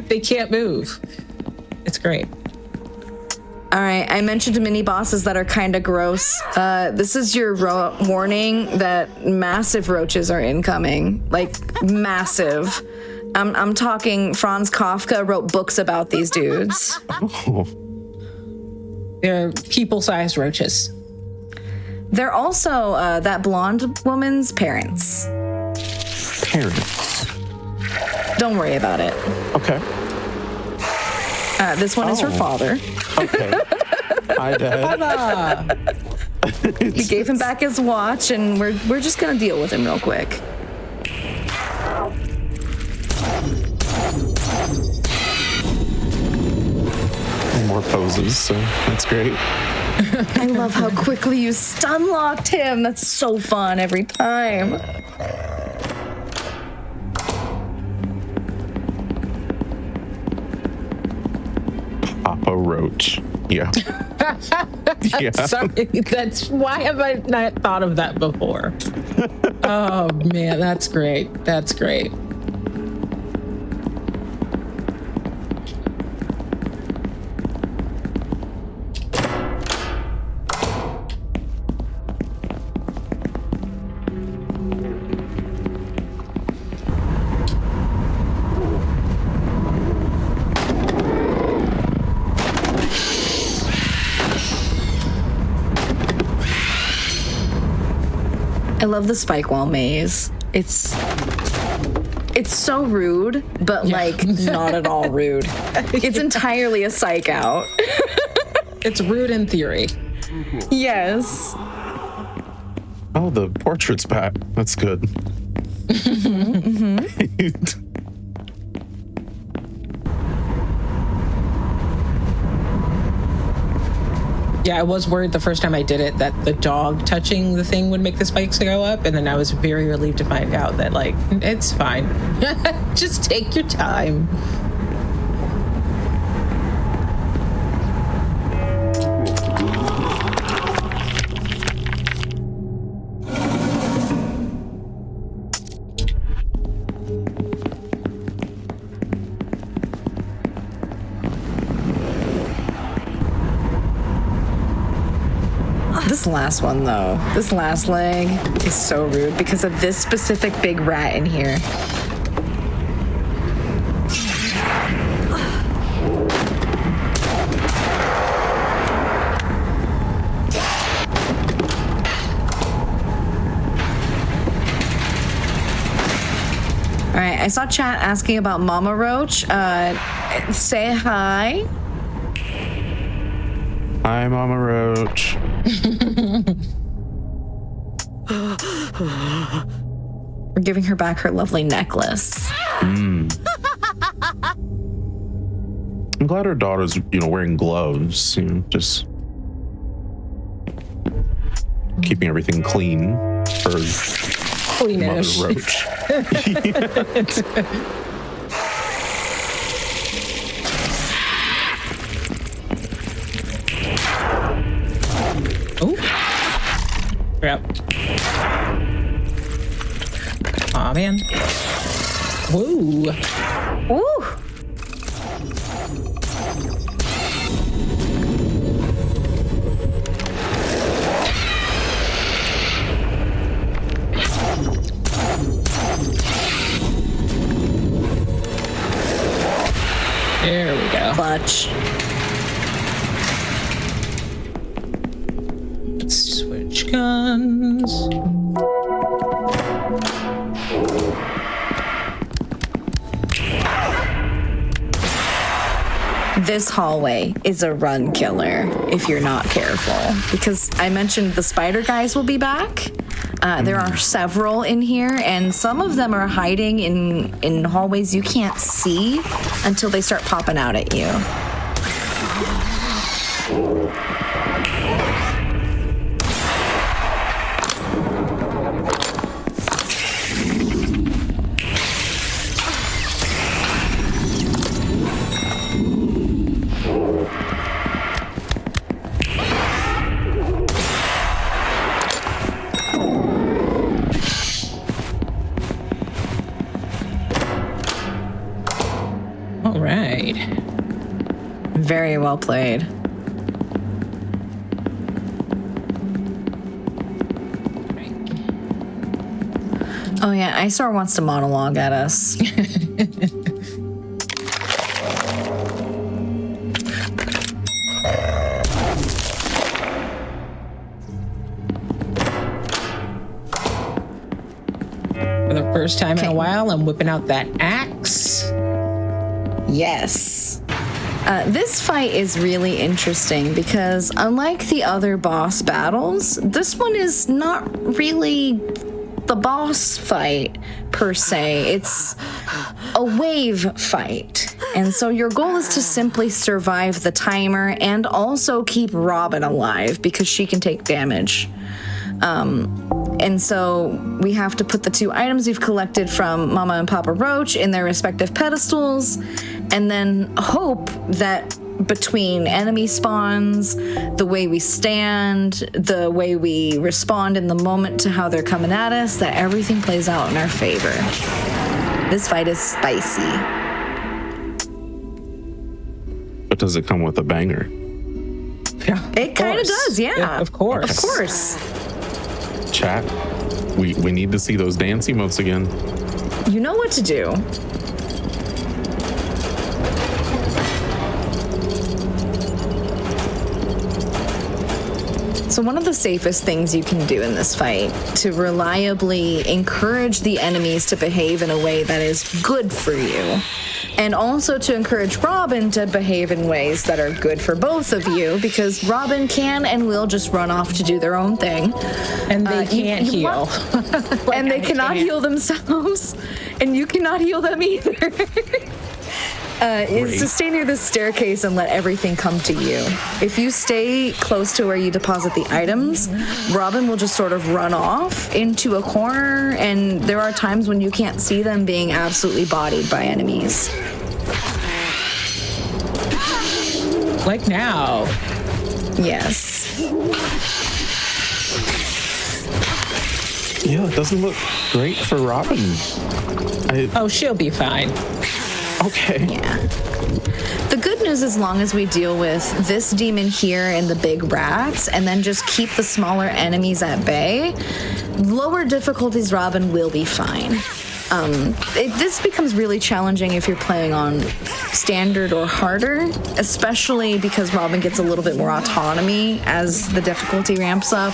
They can't move. It's great. All right, I mentioned mini bosses that are kind of gross. This is your warning that massive roaches are incoming, like massive. I'm talking Franz Kafka wrote books about these dudes. Oh, They're people-sized roaches. They're also that blonde woman's parents. parents. Don't worry about it. Okay. This one is her father. Okay. Hi, Dad. We gave him back his watch, and we're just gonna deal with him real quick. More poses, so that's great. I love how quickly you stun locked him. That's so fun every time. Papa Roach. Yeah. Yeah. Sorry, that's why have I not thought of that before? Oh man, that's great. That's great. I love the spike wall maze. It's so rude, but like not at all rude. It's entirely a psych out. It's rude in theory. Yes. Oh, the portrait's back. That's good. Yeah, I was worried the first time I did it that the dog touching the thing would make the spikes go up, and then I was very relieved to find out that, like, it's fine. Just take your time. This last one, though, this last leg is so rude because of this specific big rat in here. All right, I saw chat asking about Mama Roach. Say hi. Hi, Mama Roach. We're giving her back her lovely necklace. I'm glad her daughter's, wearing gloves, just keeping everything clean for Mother Cleanish. Roach. Oh. Yep. Aw, man. Woo. Ooh. There we go. Clutch. Let's switch guns. This hallway is a run killer if you're not careful, because I mentioned the spider guys will be back. There are several in here, and some of them are hiding in hallways you can't see until they start popping out at you. All right. Very well played. Oh yeah, Isar wants to monologue at us. For the first time in a while, I'm whipping out that axe. Yes. This fight is really interesting because unlike the other boss battles, this one is not really the boss fight per se. It's a wave fight. And so your goal is to simply survive the timer and also keep Robin alive because she can take damage. And so we have to put the two items we've collected from Mama and Papa Roach in their respective pedestals, and then hope that between enemy spawns, the way we stand, the way we respond in the moment to how they're coming at us, that everything plays out in our favor. This fight is spicy. But does it come with a banger? Yeah, It kind of does, yeah. Of course. Of course. Chat, we need to see those dance emotes again. You know what to do. So one of the safest things you can do in this fight to reliably encourage the enemies to behave in a way that is good for you, and also to encourage Robin to behave in ways that are good for both of you, because Robin can and will just run off to do their own thing. And they can't you heal. And they cannot heal themselves, and you cannot heal them either. is to stay near the staircase and let everything come to you. If you stay close to where you deposit the items, Robin will just sort of run off into a corner, and there are times when you can't see them being absolutely bodied by enemies. Like now. Yes. Yeah, it doesn't look great for Robin. Oh, she'll be fine. Okay. Yeah. The good news, as long as we deal with this demon here and the big rats, and then just keep the smaller enemies at bay, lower difficulties Robin will be fine. This becomes really challenging if you're playing on standard or harder, especially because Robin gets a little bit more autonomy as the difficulty ramps up.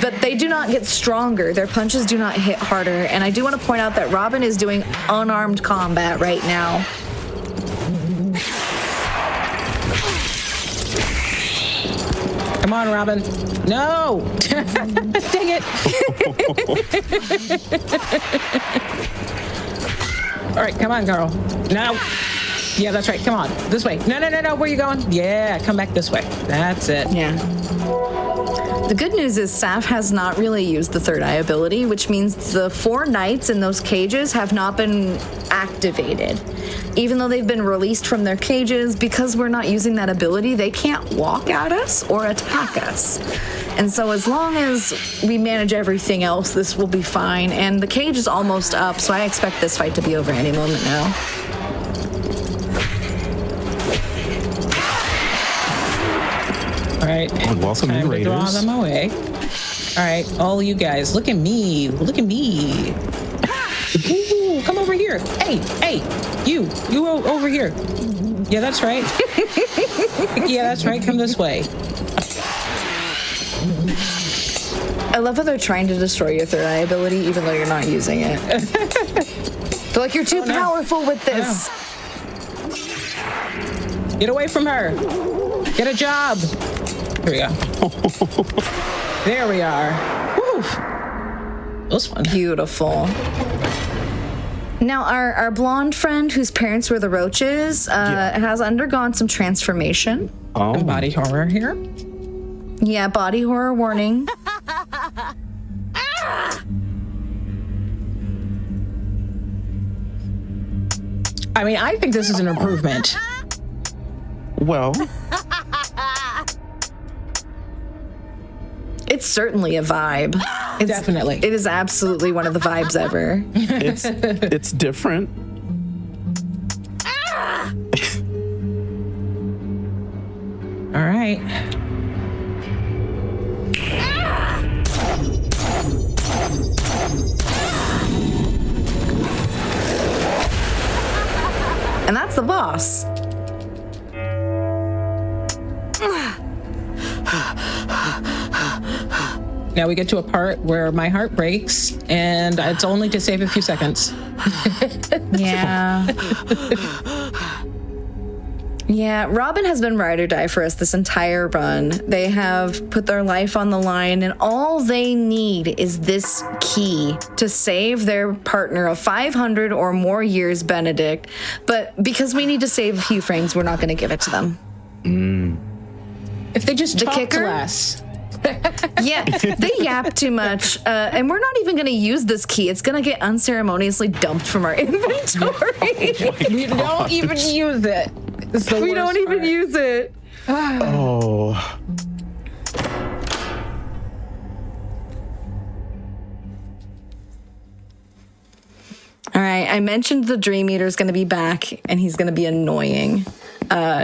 But they do not get stronger. Their punches do not hit harder. And I do want to point out that Robin is doing unarmed combat right now. Come on, Robin. No! Dang it! All right, come on, girl. No. Yeah, that's right. Come on. This way. No. Where are you going? Yeah, come back this way. That's it. Yeah. The good news is Saf has not really used the third eye ability, which means the 4 knights in those cages have not been activated. Even though they've been released from their cages, because we're not using that ability, they can't walk at us or attack us. And so as long as we manage everything else, this will be fine. And the cage is almost up, so I expect this fight to be over any moment now. All right. Welcome in, Time to draw Raiders. them away. All right, all you guys, look at me. Look at me. Ooh, come over here. Hey, you over here. Yeah, that's right. Yeah, that's right. Come this way. I love how they're trying to destroy your third eye ability, even though you're not using it. They're like, you're too powerful with this. Get away from her. Get a job. Here we go. There we are. Woo. That was fun. Beautiful. Now, our blonde friend, whose parents were the roaches, has undergone some transformation. And body horror here. Yeah, body horror warning. I mean, I think this is an improvement. Well, It's certainly a vibe. Definitely. It is absolutely one of the vibes ever. it's different. All right. And that's the boss. Now we get to a part where my heart breaks, and it's only to save a few seconds. Yeah. Yeah, Robin has been ride or die for us this entire run. They have put their life on the line, and all they need is this key to save their partner of 500 or more years, Benedict. But because we need to save a few frames, we're not going to give it to them. If they just The talked kicker? less. Yeah, they yap too much, and we're not even going to use this key. It's going to get unceremoniously dumped from our inventory. We don't even use it. It's the We worst don't even part. use it. Oh. All right, I mentioned the Dream Eater is going to be back, and he's going to be annoying.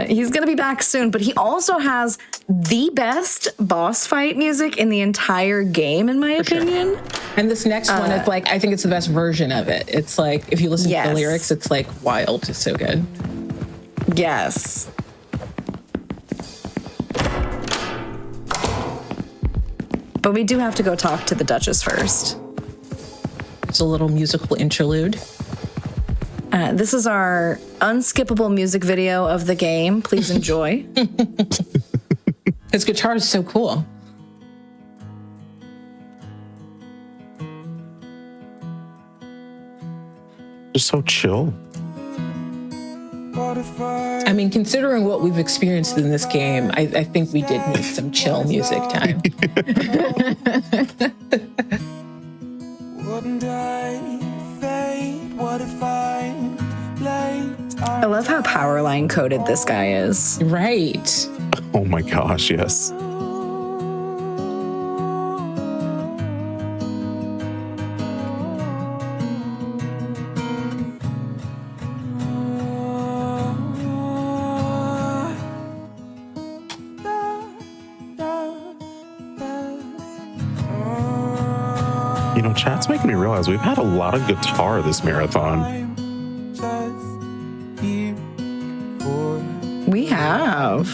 He's going to be back soon, but he also has the best boss fight music in the entire game, in my opinion. And this next one is like, I think it's the best version of it. It's like, if you listen to the Yes. lyrics, it's like wild. It's so good. Yes. But we do have to go talk to the Duchess first. It's a little musical interlude. This is our unskippable music video of the game. Please enjoy. His guitar is so cool. Just so chill. I mean, considering what we've experienced in this game, I think we did need some chill music time. I love how Powerline coded this guy is. Right. Oh my gosh, yes. You know, chat's making me realize we've had a lot of guitar this marathon. We have.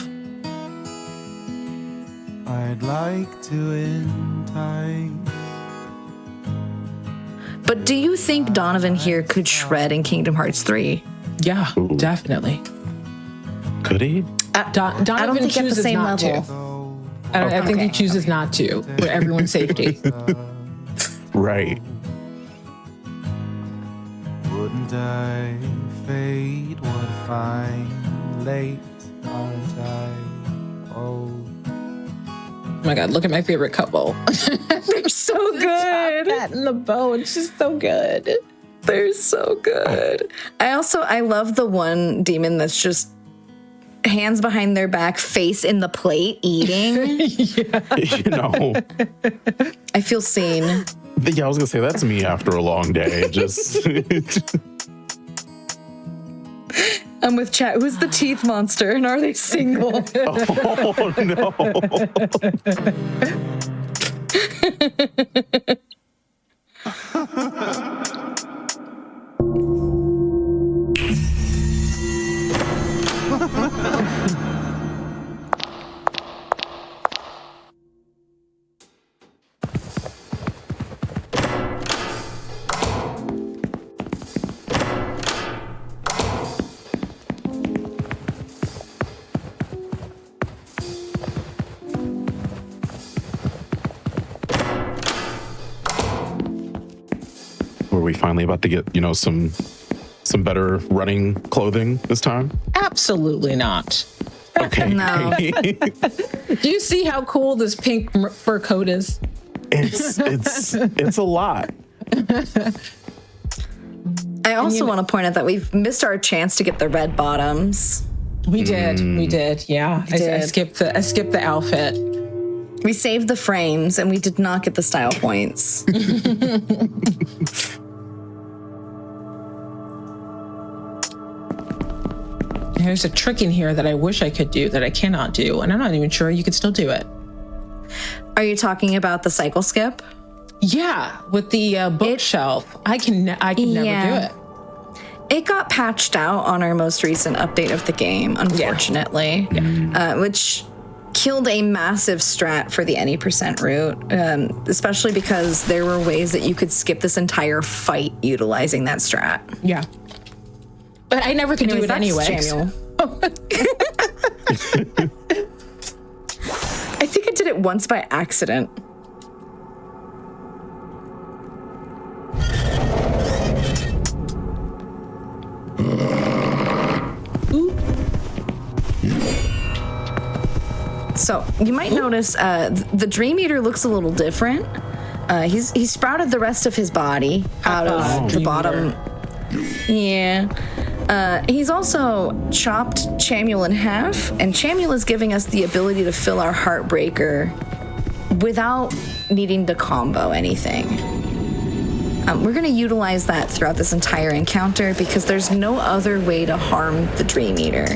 I'd like to entice. But do you think Donovan here could shred in Kingdom Hearts 3? Yeah, Ooh. Definitely. Could he? Donovan I don't think at the chooses same not level. to. I think he Okay. chooses not to for everyone's safety. Right. Wouldn't I fade? What if I'm late? Aren't I? Oh, Oh my God, look at my favorite couple. They're so good. That and the bow, it's just so good. They're so good. I love the one demon that's just hands behind their back, face in the plate, eating. You know, I feel seen. yeah, I was gonna say that's me after a long day. Just I'm with chat. Who's the teeth monster and are they single? oh no. Were we finally about to get, you know, some better running clothing this time? Absolutely not. Okay. No. Do you see how cool this pink fur coat is? It's a lot. I also want to point out that we've missed our chance to get the red bottoms. We did. Yeah. I did. skipped the outfit. We saved the frames and we did not get the style points. There's a trick in here that I wish I could do that I cannot do, and I'm not even sure you could still do it. Are you talking about the cycle skip? Yeah, with the bookshelf, I can never do it. It got patched out on our most recent update of the game, unfortunately, which killed a massive strat for the any percent route, especially because there were ways that you could skip this entire fight utilizing that strat. Yeah. But I never could do it anyway. Samuel. I think I did it once by accident. So you might notice the Dream Eater looks a little different. He sprouted the rest of his body out of the bottom. Yeah. He's also chopped Champrul in half, and Champrul is giving us the ability to fill our Heartbreaker without needing to combo anything. We're going to utilize that throughout this entire encounter because there's no other way to harm the Dream Eater.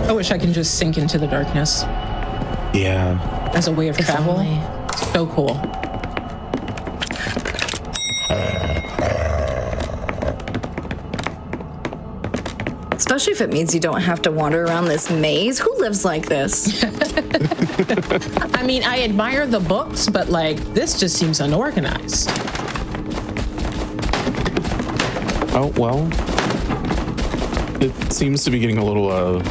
I wish I can just sink into the darkness Yeah. as a way of travel. only. So cool. Especially if it means you don't have to wander around this maze. Who lives like this? I mean, I admire the books, but like this just seems unorganized. Oh, well. It seems to be getting a little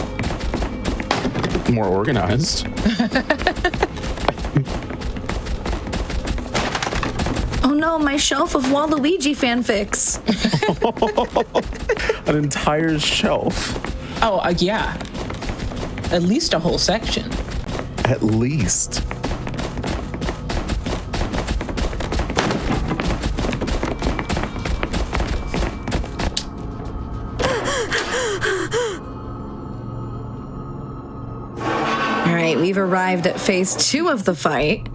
more organized. no, my shelf of Waluigi fanfics. An entire shelf. Oh, yeah. At least a whole section. At least. All right, we've arrived at phase 2 of the fight.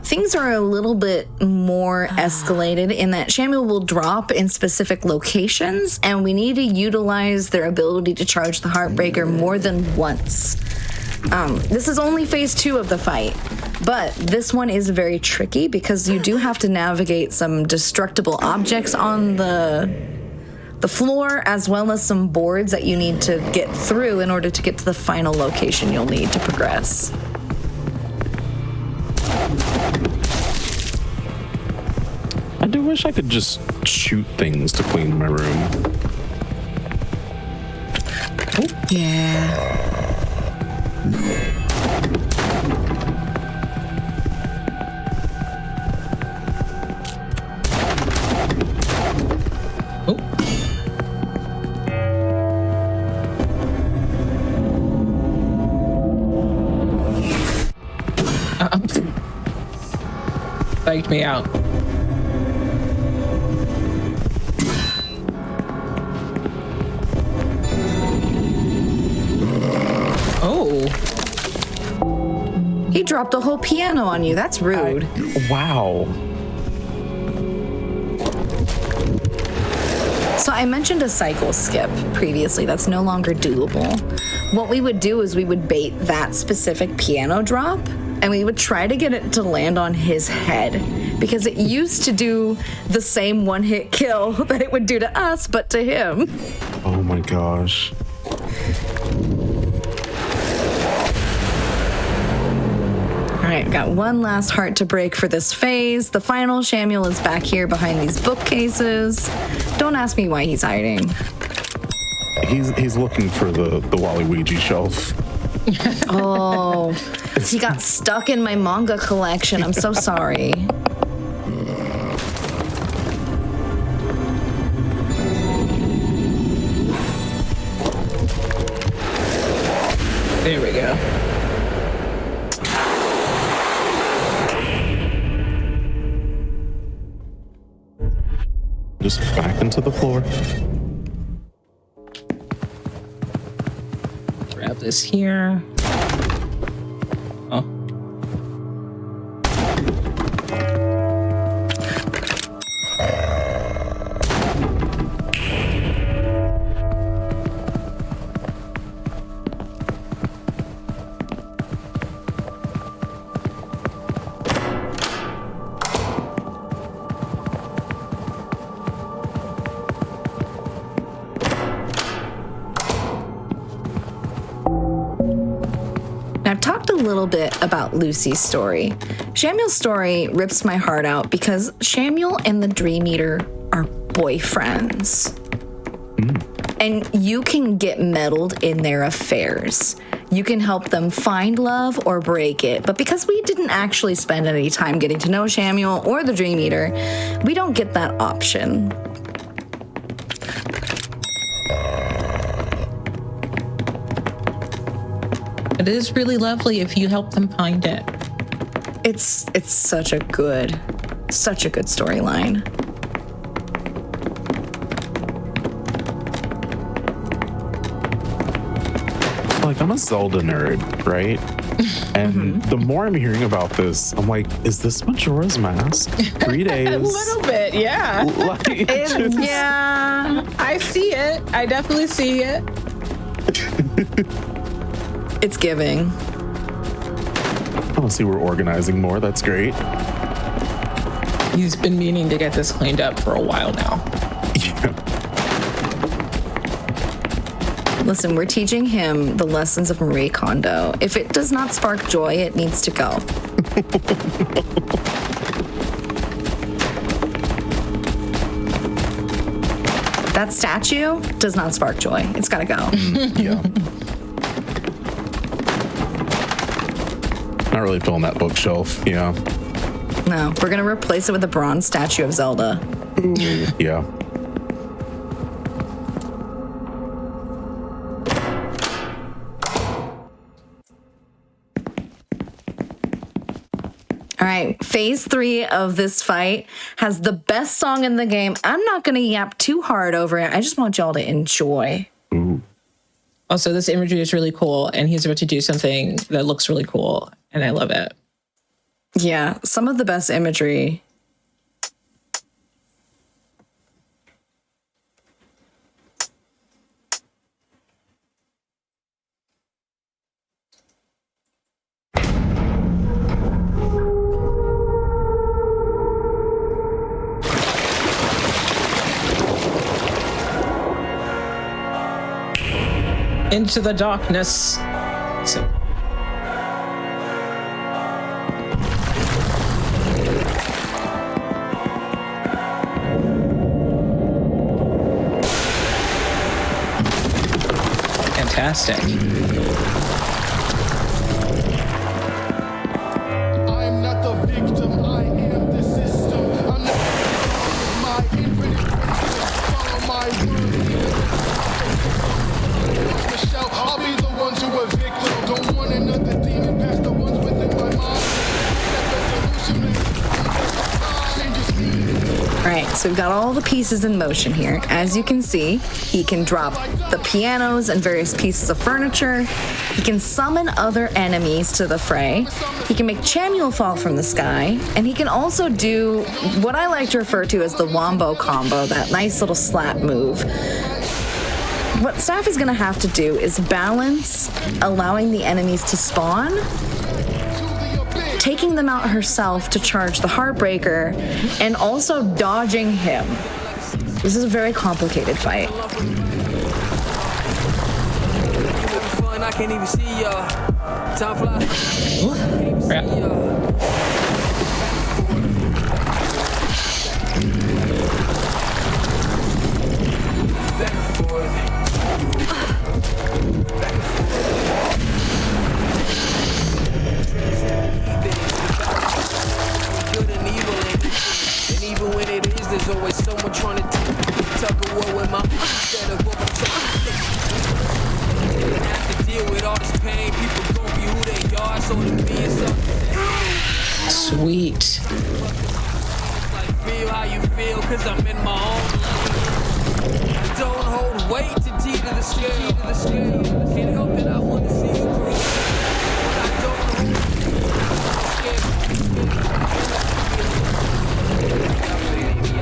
Things are a little bit more escalated in that Samuel will drop in specific locations, and we need to utilize their ability to charge the Heartbreaker more than once. This is only phase 2 of the fight, but this one is very tricky because you do have to navigate some destructible objects on the floor, as well as some boards that you need to get through in order to get to the final location you'll need to progress. I do wish I could just shoot things to clean my room. Yeah. Psyched me out. Oh. He dropped a whole piano on you. That's rude. Wow. So I mentioned a cycle skip previously. That's no longer doable. What we would do is we would bait that specific piano drop, and we would try to get it to land on his head, because it used to do the same one-hit kill that it would do to us, but to him. Oh my gosh. All right, got one last heart to break for this phase. The final Samuel is back here behind these bookcases. Don't ask me why he's hiding. He's looking for the Waluigi shelf. Oh, he got stuck in my manga collection. I'm so sorry. There we go. Just back into the floor. Grab this here. Oh. I've talked a little bit about Lucy's story. Samuel's story rips my heart out because Samuel and the Dream Eater are boyfriends. And you can get meddled in their affairs. You can help them find love or break it. But because we didn't actually spend any time getting to know Samuel or the Dream Eater, we don't get that option. It is really lovely if you help them find it. It's such a good storyline. Like, I'm a Zelda nerd, right? And the more I'm hearing about this, I'm like, is this Majora's Mask? 3 days. A little bit, yeah. Like, Yeah. I see it. I definitely see it. It's giving. Oh, see, we're organizing more. That's great. He's been meaning to get this cleaned up for a while now. Yeah. Listen, we're teaching him the lessons of Marie Kondo. If it does not spark joy, it needs to go. That statue does not spark joy. It's gotta go. Yeah. Not really filling that bookshelf, yeah. No, we're gonna replace it with a bronze statue of Zelda. Yeah. All right, phase 3 of this fight has the best song in the game. I'm not gonna yap too hard over it. I just want y'all to enjoy. Ooh. Also, this imagery is really cool, and he's about to do something that looks really cool, and I love it. Yeah, some of the best imagery. Into the darkness. So, fantastic. I'm not the victim, I am the system. I'm not my infinite wisdom. Follow my word. Michelle, I'll be the one to evict them. Don't want another demon past the ones within my mind. All right, so we've got all the pieces in motion here. As you can see, he can drop the pianos and various pieces of furniture. He can summon other enemies to the fray. He can make Champrul fall from the sky. And he can also do what I like to refer to as the wombo combo, that nice little slap move. What Staff is gonna have to do is balance allowing the enemies to spawn, taking them out herself to charge the Heartbreaker, and also dodging him. This is a very complicated fight. I can't even see y'all. Time flies. Crap. Back and forth. Back and forth. Good and evil, and even when it is, there's always someone trying to tug a war with my instead of what I'm trying to have to deal with all this pain. People gon' be who they are, so to me it's something. Sweet. Like feel how you feel, cause I'm in my own. Don't hold weight to T to the scale. Can't help it, I wanna see you grow. But I don't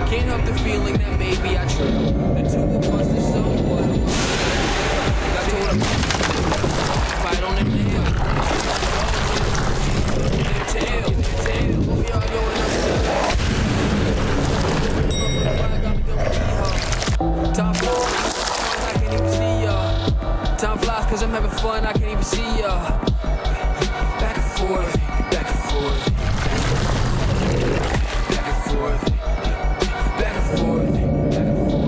can't help the feeling that maybe I trail. The two of us is somewhat of I told him fight on the nail. Their tail. Oh, y'all going up. Time flies, I can't even see y'all. Time flies cause I'm having fun, I can't even see y'all. Back and forth, back and forth. Back and forth. Back and forth. Back and forth.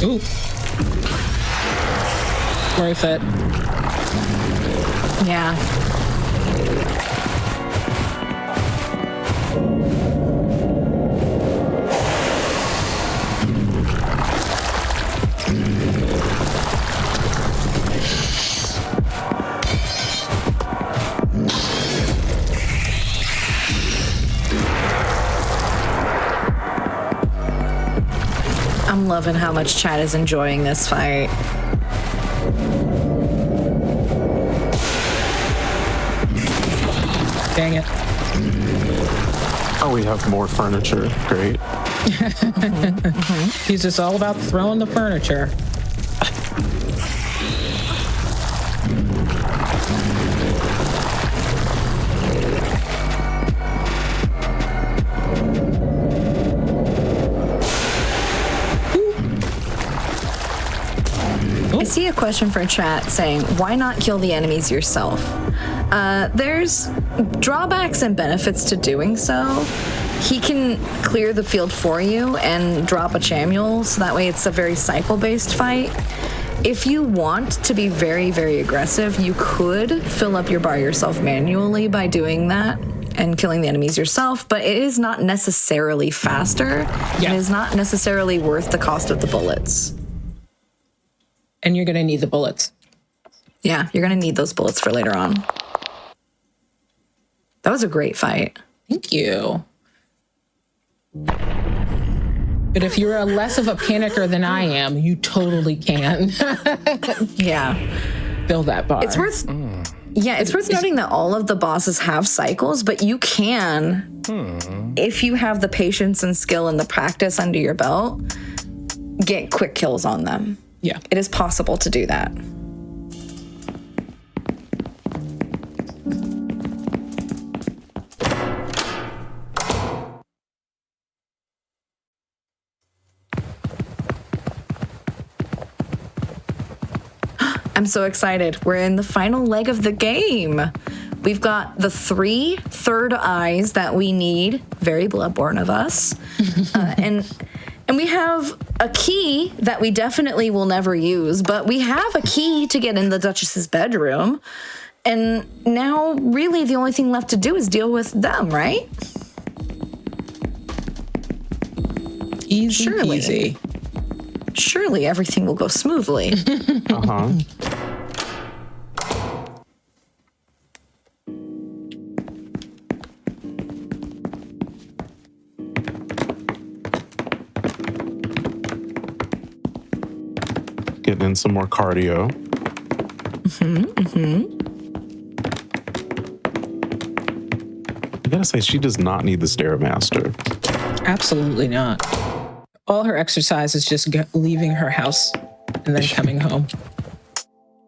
Ooh. Worth it. Yeah. I'm loving how much chat is enjoying this fight. Dang it. Oh, we have more furniture. Great. He's just all about throwing the furniture. I see a question for chat saying, why not kill the enemies yourself? There's drawbacks and benefits to doing so. he can clear the field for you and drop a Champrul, so that way it's a very cycle-based fight. If you want to be very, very aggressive, you could fill up your bar yourself manually by doing that and killing the enemies yourself, but it is not necessarily faster. Yeah. It is not necessarily worth the cost of the bullets. And you're going to need the bullets. Yeah, you're going to need those bullets for later on. That was a great fight. Thank you. But if you're less of a panicker than I am, you totally can. Yeah. Fill that bar. It's worth noting that all of the bosses have cycles, but you can, if you have the patience and skill and the practice under your belt, get quick kills on them. Yeah. It is possible to do that. I'm so excited. We're in the final leg of the game. We've got the 3 third eyes that we need, very Bloodborne of us. And we have a key that we definitely will never use, but we have a key to get in the Duchess's bedroom. And now really the only thing left to do is deal with them, right? Easy Surely. peasy. Surely everything will go smoothly. Uh-huh. Getting in some more cardio. I gotta say, she does not need the Stairmaster. Absolutely not. All her exercise is just leaving her house and then coming home.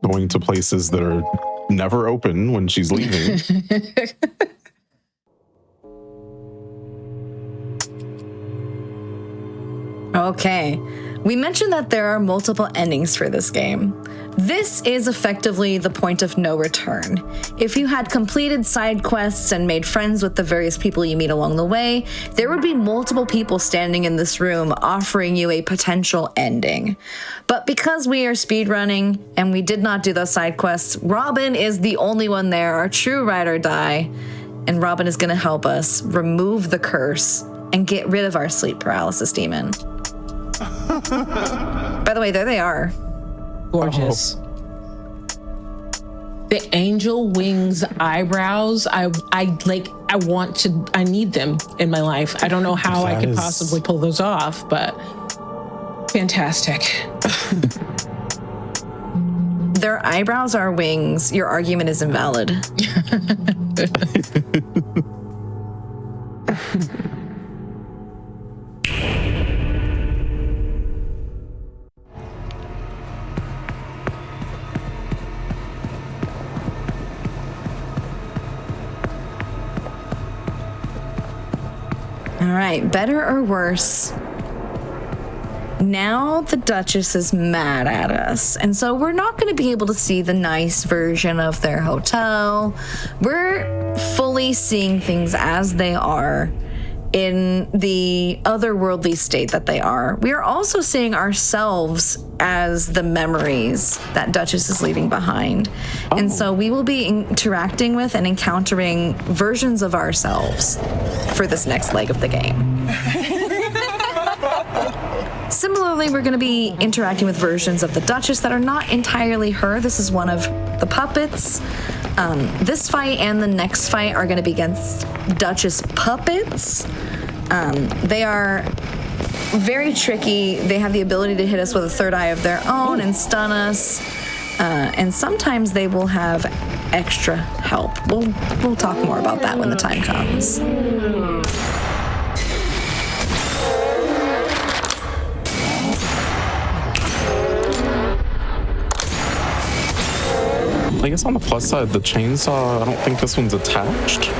Going to places that are never open when she's leaving. Okay. We mentioned that there are multiple endings for this game. This is effectively the point of no return. If you had completed side quests and made friends with the various people you meet along the way, there would be multiple people standing in this room offering you a potential ending. But because we are speedrunning and we did not do those side quests, Robin is the only one there, our true ride or die. And Robin is going to help us remove the curse and get rid of our sleep paralysis demon. By the way, there they are. Gorgeous. The angel wings eyebrows. I need them in my life. I don't know how I could possibly pull those off, but fantastic. Their eyebrows are wings. Your argument is invalid. All right, better or worse? Now the Duchess is mad at us, and so we're not going to be able to see the nice version of their hotel. We're fully seeing things as they are in the otherworldly state that they are. We are also seeing ourselves as the memories that Duchess is leaving behind. And so we will be interacting with and encountering versions of ourselves for this next leg of the game. Similarly, we're going to be interacting with versions of the Duchess that are not entirely her. This is one of the puppets. This fight and the next fight are going to be against Duchess puppets. They are very tricky. They have the ability to hit us with a third eye of their own and stun us. And sometimes they will have extra help. We'll talk more about that when the time comes. I guess on the plus side, the chainsaw, I don't think this one's attached.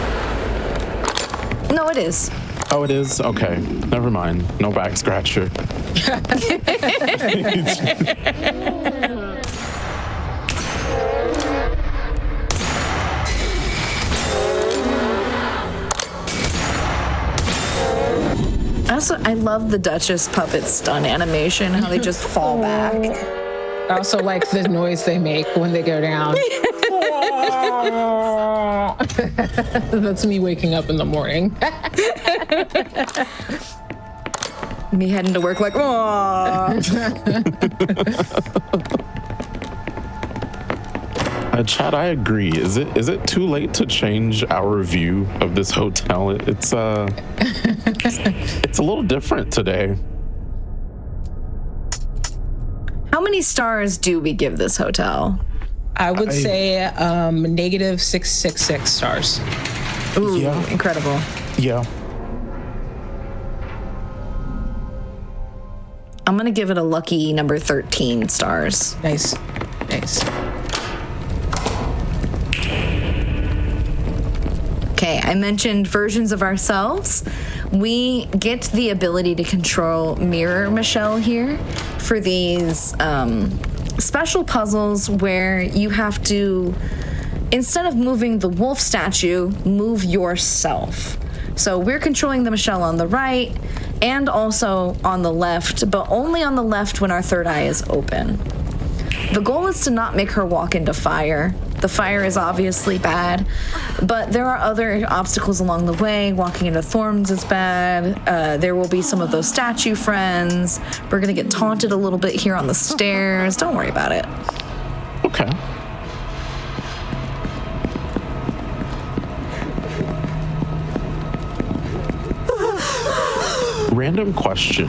No, it is. Oh, it is? Okay. Never mind. No back scratcher. I love the Duchess puppet stun animation, how they just fall back. I also like the noise they make when they go down. That's me waking up in the morning. Me heading to work like, oh. Chad, I agree. Is it too late to change our view of this hotel? It's a little different today. How many stars do we give this hotel? I would say negative 666 stars. Ooh, Yeah. incredible. Yeah. I'm gonna give it a lucky number 13 stars. Nice. Nice. Okay, I mentioned versions of ourselves. We get the ability to control Mirror Michelle here for these special puzzles where you have to, instead of moving the wolf statue, move yourself. So we're controlling the Michelle on the right and also on the left, but only on the left when our third eye is open. The goal is to not make her walk into fire. The fire is obviously bad, but there are other obstacles along the way. Walking into thorns is bad. There will be some of those statue friends. We're gonna get taunted a little bit here on the stairs. Don't worry about it. Okay. Random question.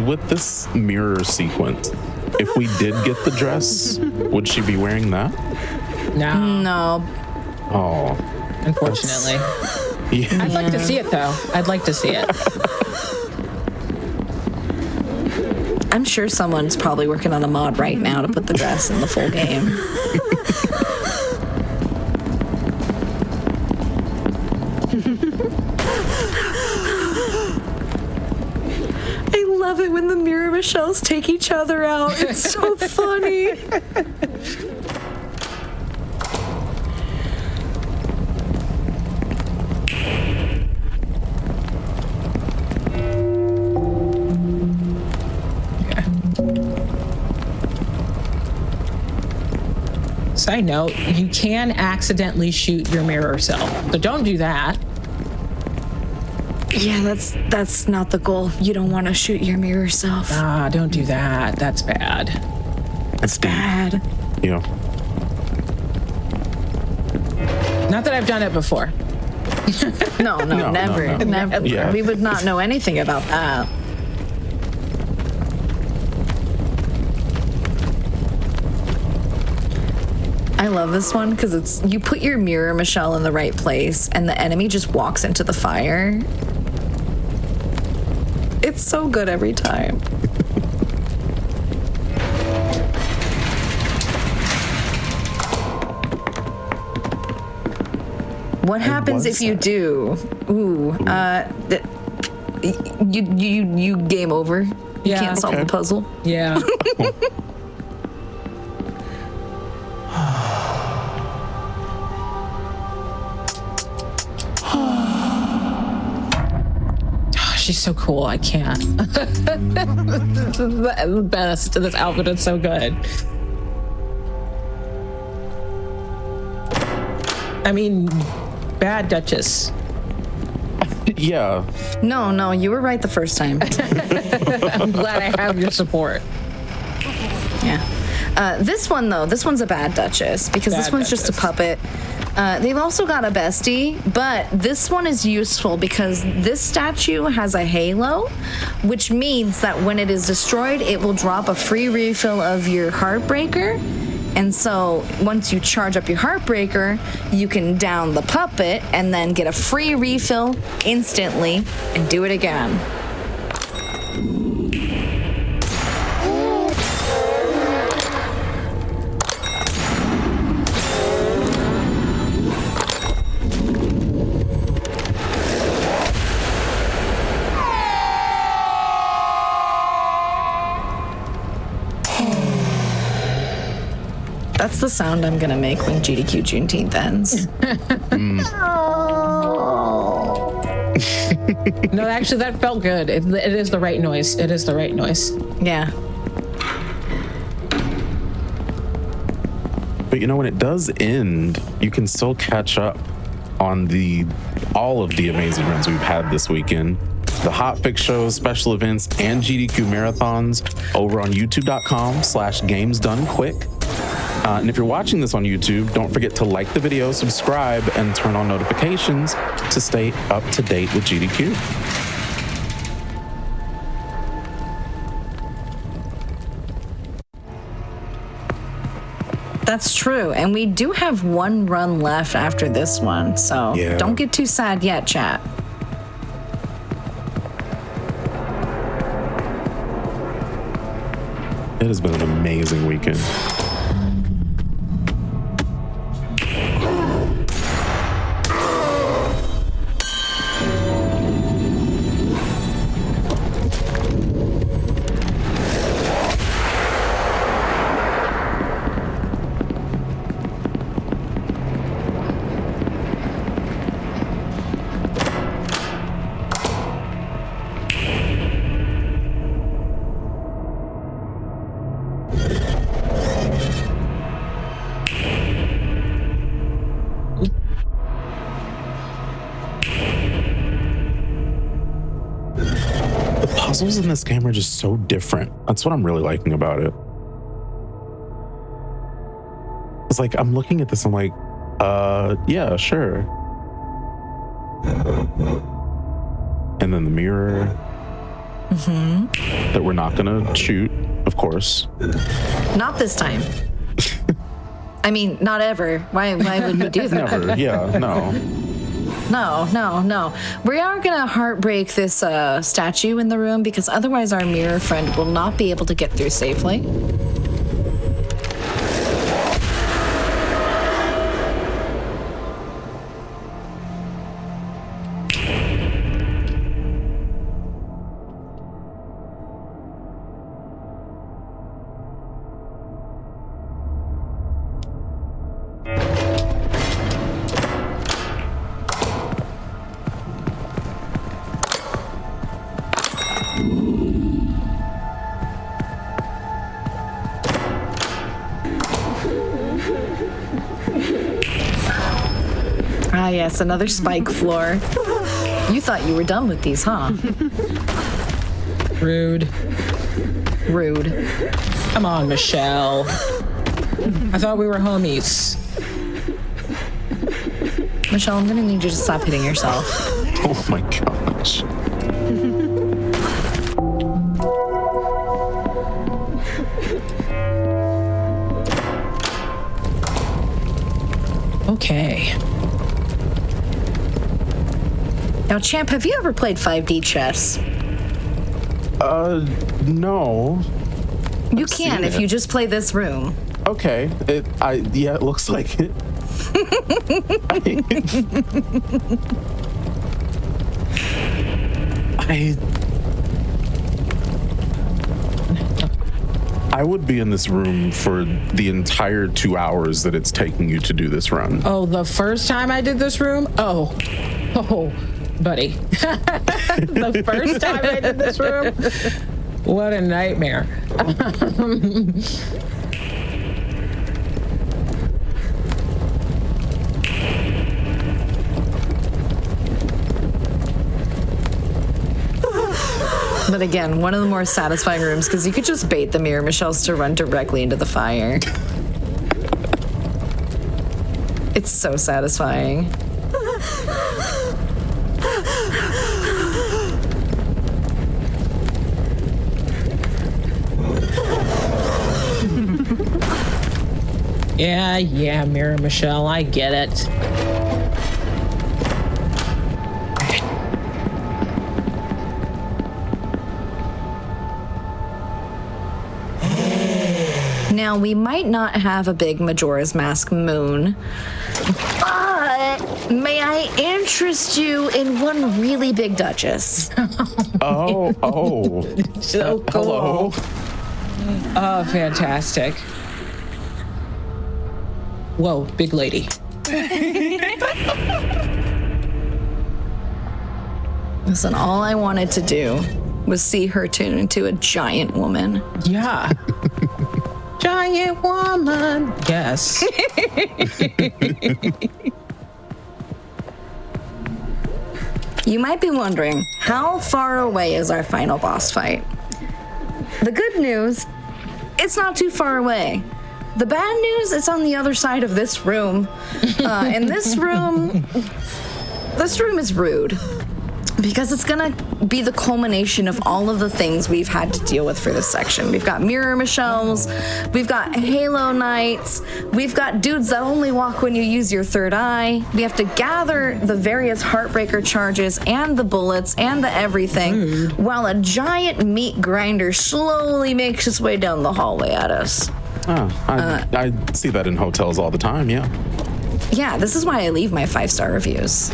With this mirror sequence, if we did get the dress, would she be wearing that? No, No, Oh. unfortunately. Yeah. I'd like to see it, though. I'd like to see it. I'm sure someone's probably working on a mod right now to put the dress in the full game. I love it when the Mirror Michelles take each other out. It's so funny. Side note, you can accidentally shoot your mirror self, so don't do that. Yeah, that's not the goal. You don't want to shoot your mirror self. Ah, don't do that. That's bad. It's bad. Yeah. Not that I've done it before. No, never. no. Never. Yeah. We would not know anything about that. I love this one because it's you put your mirror Michelle in the right place and the enemy just walks into the fire. It's so good every time. What happens if you do? Ooh, you game over. You Yeah. can't solve Okay. the puzzle. Yeah. She's so cool. I can't. The best. This outfit is so good. I mean, bad Duchess. Yeah. No, you were right the first time. I'm glad I have your support. Yeah. This one, though, this one's a bad Duchess because this Bad one's just a Duchess. puppet. They've also got a bestie, but this one is useful because this statue has a halo, which means that when it is destroyed, it will drop a free refill of your Heartbreaker. And so once you charge up your Heartbreaker, you can down the puppet and then get a free refill instantly and do it again. That's the sound I'm gonna make when GDQ Juneteenth ends. No, actually, that felt good. It is the right noise. It is the right noise. Yeah. But you know, when it does end, you can still catch up on all of the amazing runs we've had this weekend. The HotFix shows, special events, and GDQ marathons over on youtube.com/gamesdonequick. And if you're watching this on YouTube, don't forget to like the video, subscribe, and turn on notifications to stay up to date with GDQ. That's true. And we do have one run left after this one. So don't get too sad yet, chat. It has been an amazing weekend. Puzzles in this game are just so different. That's what I'm really liking about it. It's like I'm looking at this, I'm like, yeah, sure. And then the mirror that we're not gonna shoot, of course. Not this time. I mean, not ever. Why would we do that? Never. Yeah, no. No. We are going to heartbreak this statue in the room because otherwise our mirror friend will not be able to get through safely. Ah, yes, another spike floor. You thought you were done with these, huh? Rude. Come on, Michelle. I thought we were homies. Michelle, I'm gonna need you to stop hitting yourself. Oh my gosh. Okay. Now, Champ, have you ever played 5D chess? No. You can if you just play this room. Okay. Yeah, it looks like it. I would be in this room for the entire 2 hours that it's taking you to do this run. Oh, the first time I did this room? Oh, buddy. The first time I did this room? What a nightmare. But again, one of the more satisfying rooms because you could just bait the mirror Michelle's to run directly into the fire. It's so satisfying. Yeah, Mirror Michelle, I get it. Now, we might not have a big Majora's Mask moon, but may I interest you in one really big Duchess? Oh. So cool. Hello. Oh, fantastic. Whoa, big lady. Listen, all I wanted to do was see her turn into a giant woman. Yeah. Giant woman. Yes. You might be wondering, how far away is our final boss fight? The good news, it's not too far away. The bad news, it's on the other side of this room. And this room is rude. Because it's gonna be the culmination of all of the things we've had to deal with for this section. We've got Mirror Michelles, we've got Halo Knights, we've got dudes that only walk when you use your third eye. We have to gather the various Heartbreaker charges and the bullets and the everything, while a giant meat grinder slowly makes its way down the hallway at us. Oh, I see that in hotels all the time, yeah. Yeah, this is why I leave my 5-star reviews.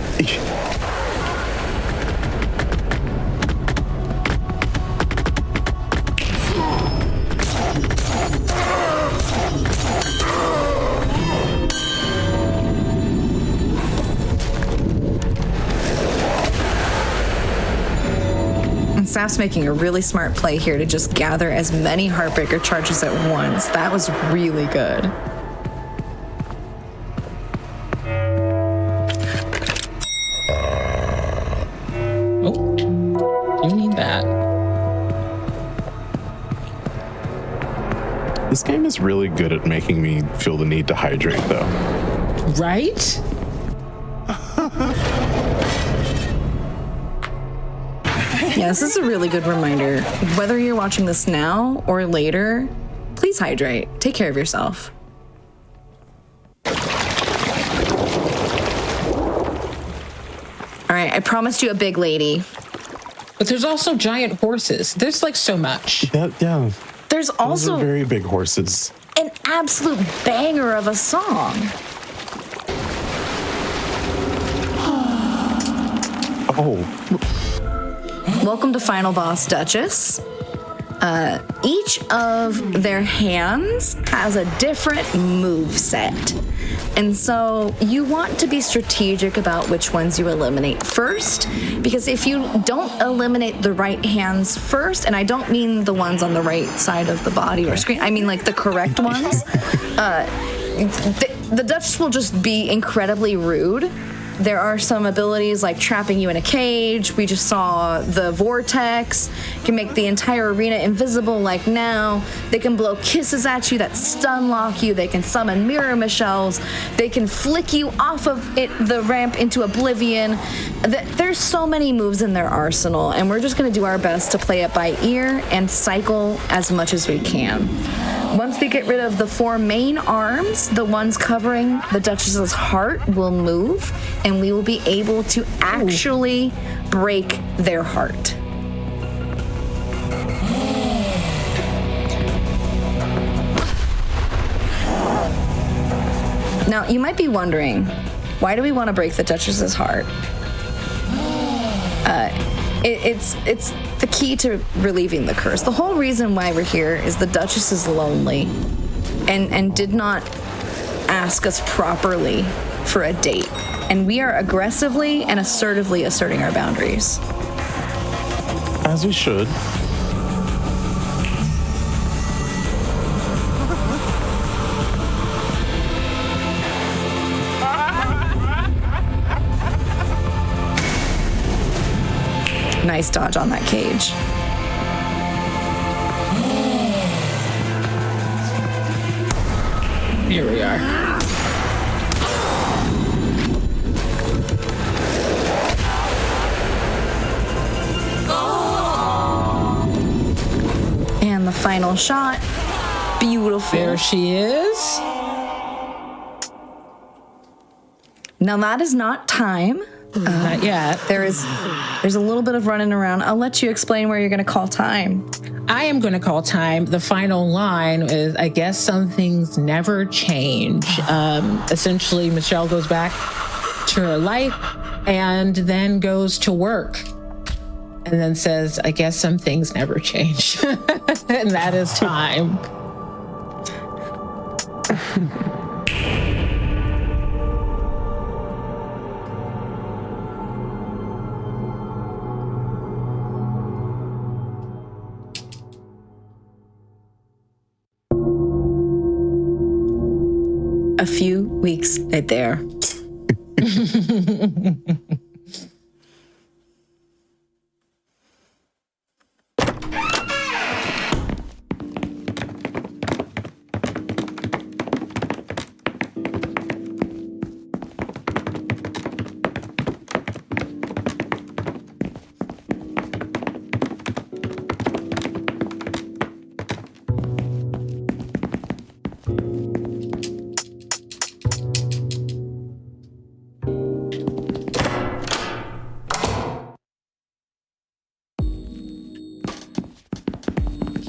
Staff's making a really smart play here to just gather as many Heartbreaker charges at once. That was really good. Oh, you need that. This game is really good at making me feel the need to hydrate, though. Right? Yeah, this is a really good reminder. Whether you're watching this now or later, please hydrate. Take care of yourself. All right, I promised you a big lady. But there's also giant horses. There's like so much. Yeah. There's Those also are very big horses. an absolute banger of a song. Oh, Welcome to Final Boss Duchess. Each of their hands has a different move set. And so you want to be strategic about which ones you eliminate first, because if you don't eliminate the right hands first, and I don't mean the ones on the right side of the body or screen, I mean like the correct ones, the Duchess will just be incredibly rude. There are some abilities like trapping you in a cage. We just saw the vortex can make the entire arena invisible like now. They can blow kisses at you that stun lock you. They can summon Mirror Michelles. They can flick you off of the ramp into oblivion. There's so many moves in their arsenal, and we're just going to do our best to play it by ear and cycle as much as we can. Once we get rid of the 4 main arms, the ones covering the Duchess's heart will move, and we will be able to actually break their heart. Now, you might be wondering, why do we want to break the Duchess's heart? It's the key to relieving the curse. The whole reason why we're here is the Duchess is lonely and did not ask us properly for a date. And we are aggressively and assertively asserting our boundaries. as we should. Nice dodge on that cage. Here we are. And the final shot. Beautiful. There she is. Now that is not time. Not yet. There's a little bit of running around. I'll let you explain where you're going to call time. I am going to call time. The final line is, I guess some things never change. Essentially, Michelle goes back to her life and then goes to work and then says, I guess some things never change. And that is time. a few weeks there.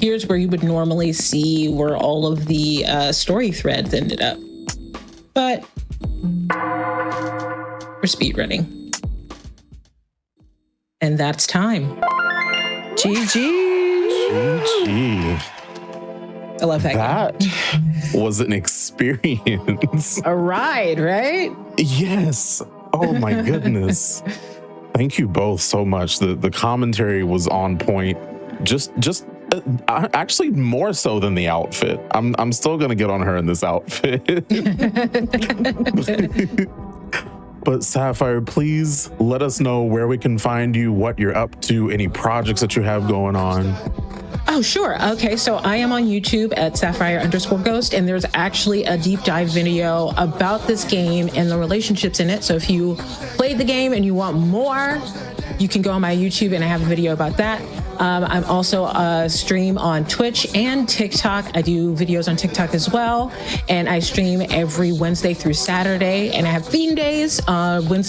Here's where you would normally see where all of the story threads ended up. But we're speedrunning. And that's time. GG. I love that That was an experience. A ride, right? Yes. Oh my goodness. Thank you both so much. The commentary was on point. Just actually more so than the outfit. I'm still gonna get on her in this outfit. But Sapphire, please let us know where we can find you, what you're up to, any projects that you have going on. Oh, sure. Okay, so I am on YouTube at sapphireghost, and there's actually a deep dive video about this game and the relationships in it. So if you played the game and you want more, you can go on my YouTube and I have a video about that. I'm also stream on Twitch and TikTok. I do videos on TikTok as well. And I stream every Wednesday through Saturday. And I have theme days,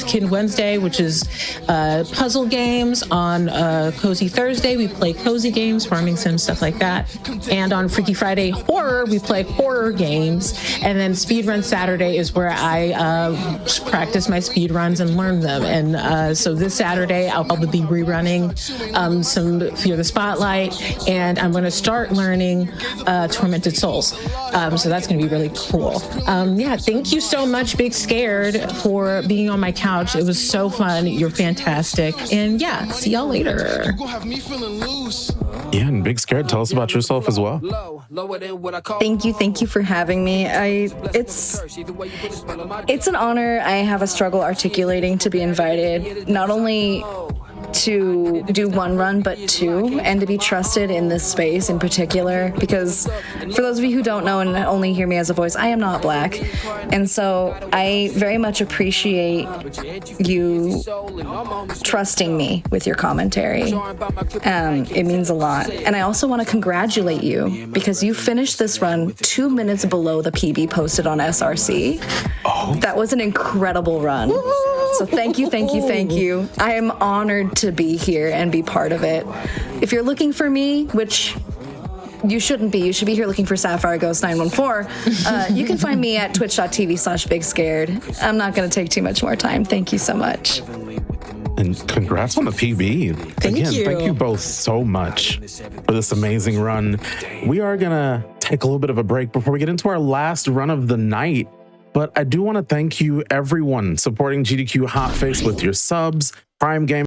Kid Wednesday, which is puzzle games. On Cozy Thursday, we play cozy games, farming sims, stuff like that. And on Freaky Friday Horror, we play horror games. And then Speedrun Saturday is where I practice my speedruns and learn them. And so this Saturday, I'll probably be rerunning some Fear the Spotlight, and I'm going to start learning Tormented Souls. So that's going to be really cool. Yeah, thank you so much, BigScared, for being on my couch. It was so fun. You're fantastic. And yeah, see y'all later. Yeah, and BigScared, tell us about yourself as well. Thank you for having me. It's an honor. I have a struggle articulating to be invited, not only to do one run, but two, and to be trusted in this space in particular, because for those of you who don't know and only hear me as a voice, I am not Black. And so I very much appreciate you trusting me with your commentary. It means a lot. And I also want to congratulate you because you finished this run 2 minutes below the PB posted on SRC. Oh. That was an incredible run. So thank you. I am honored to be here and be part of it. If you're looking for me, which you shouldn't be, you should be here looking for sapphireghost914. You can find me at twitch.tv/BigScared. I'm not going to take too much more time. Thank you so much. And congrats on the PB. Thank you. Thank you both so much for this amazing run. We are going to take a little bit of a break before we get into our last run of the night. But I do want to thank you, everyone, supporting GDQ HotFix with your subs, Prime Game.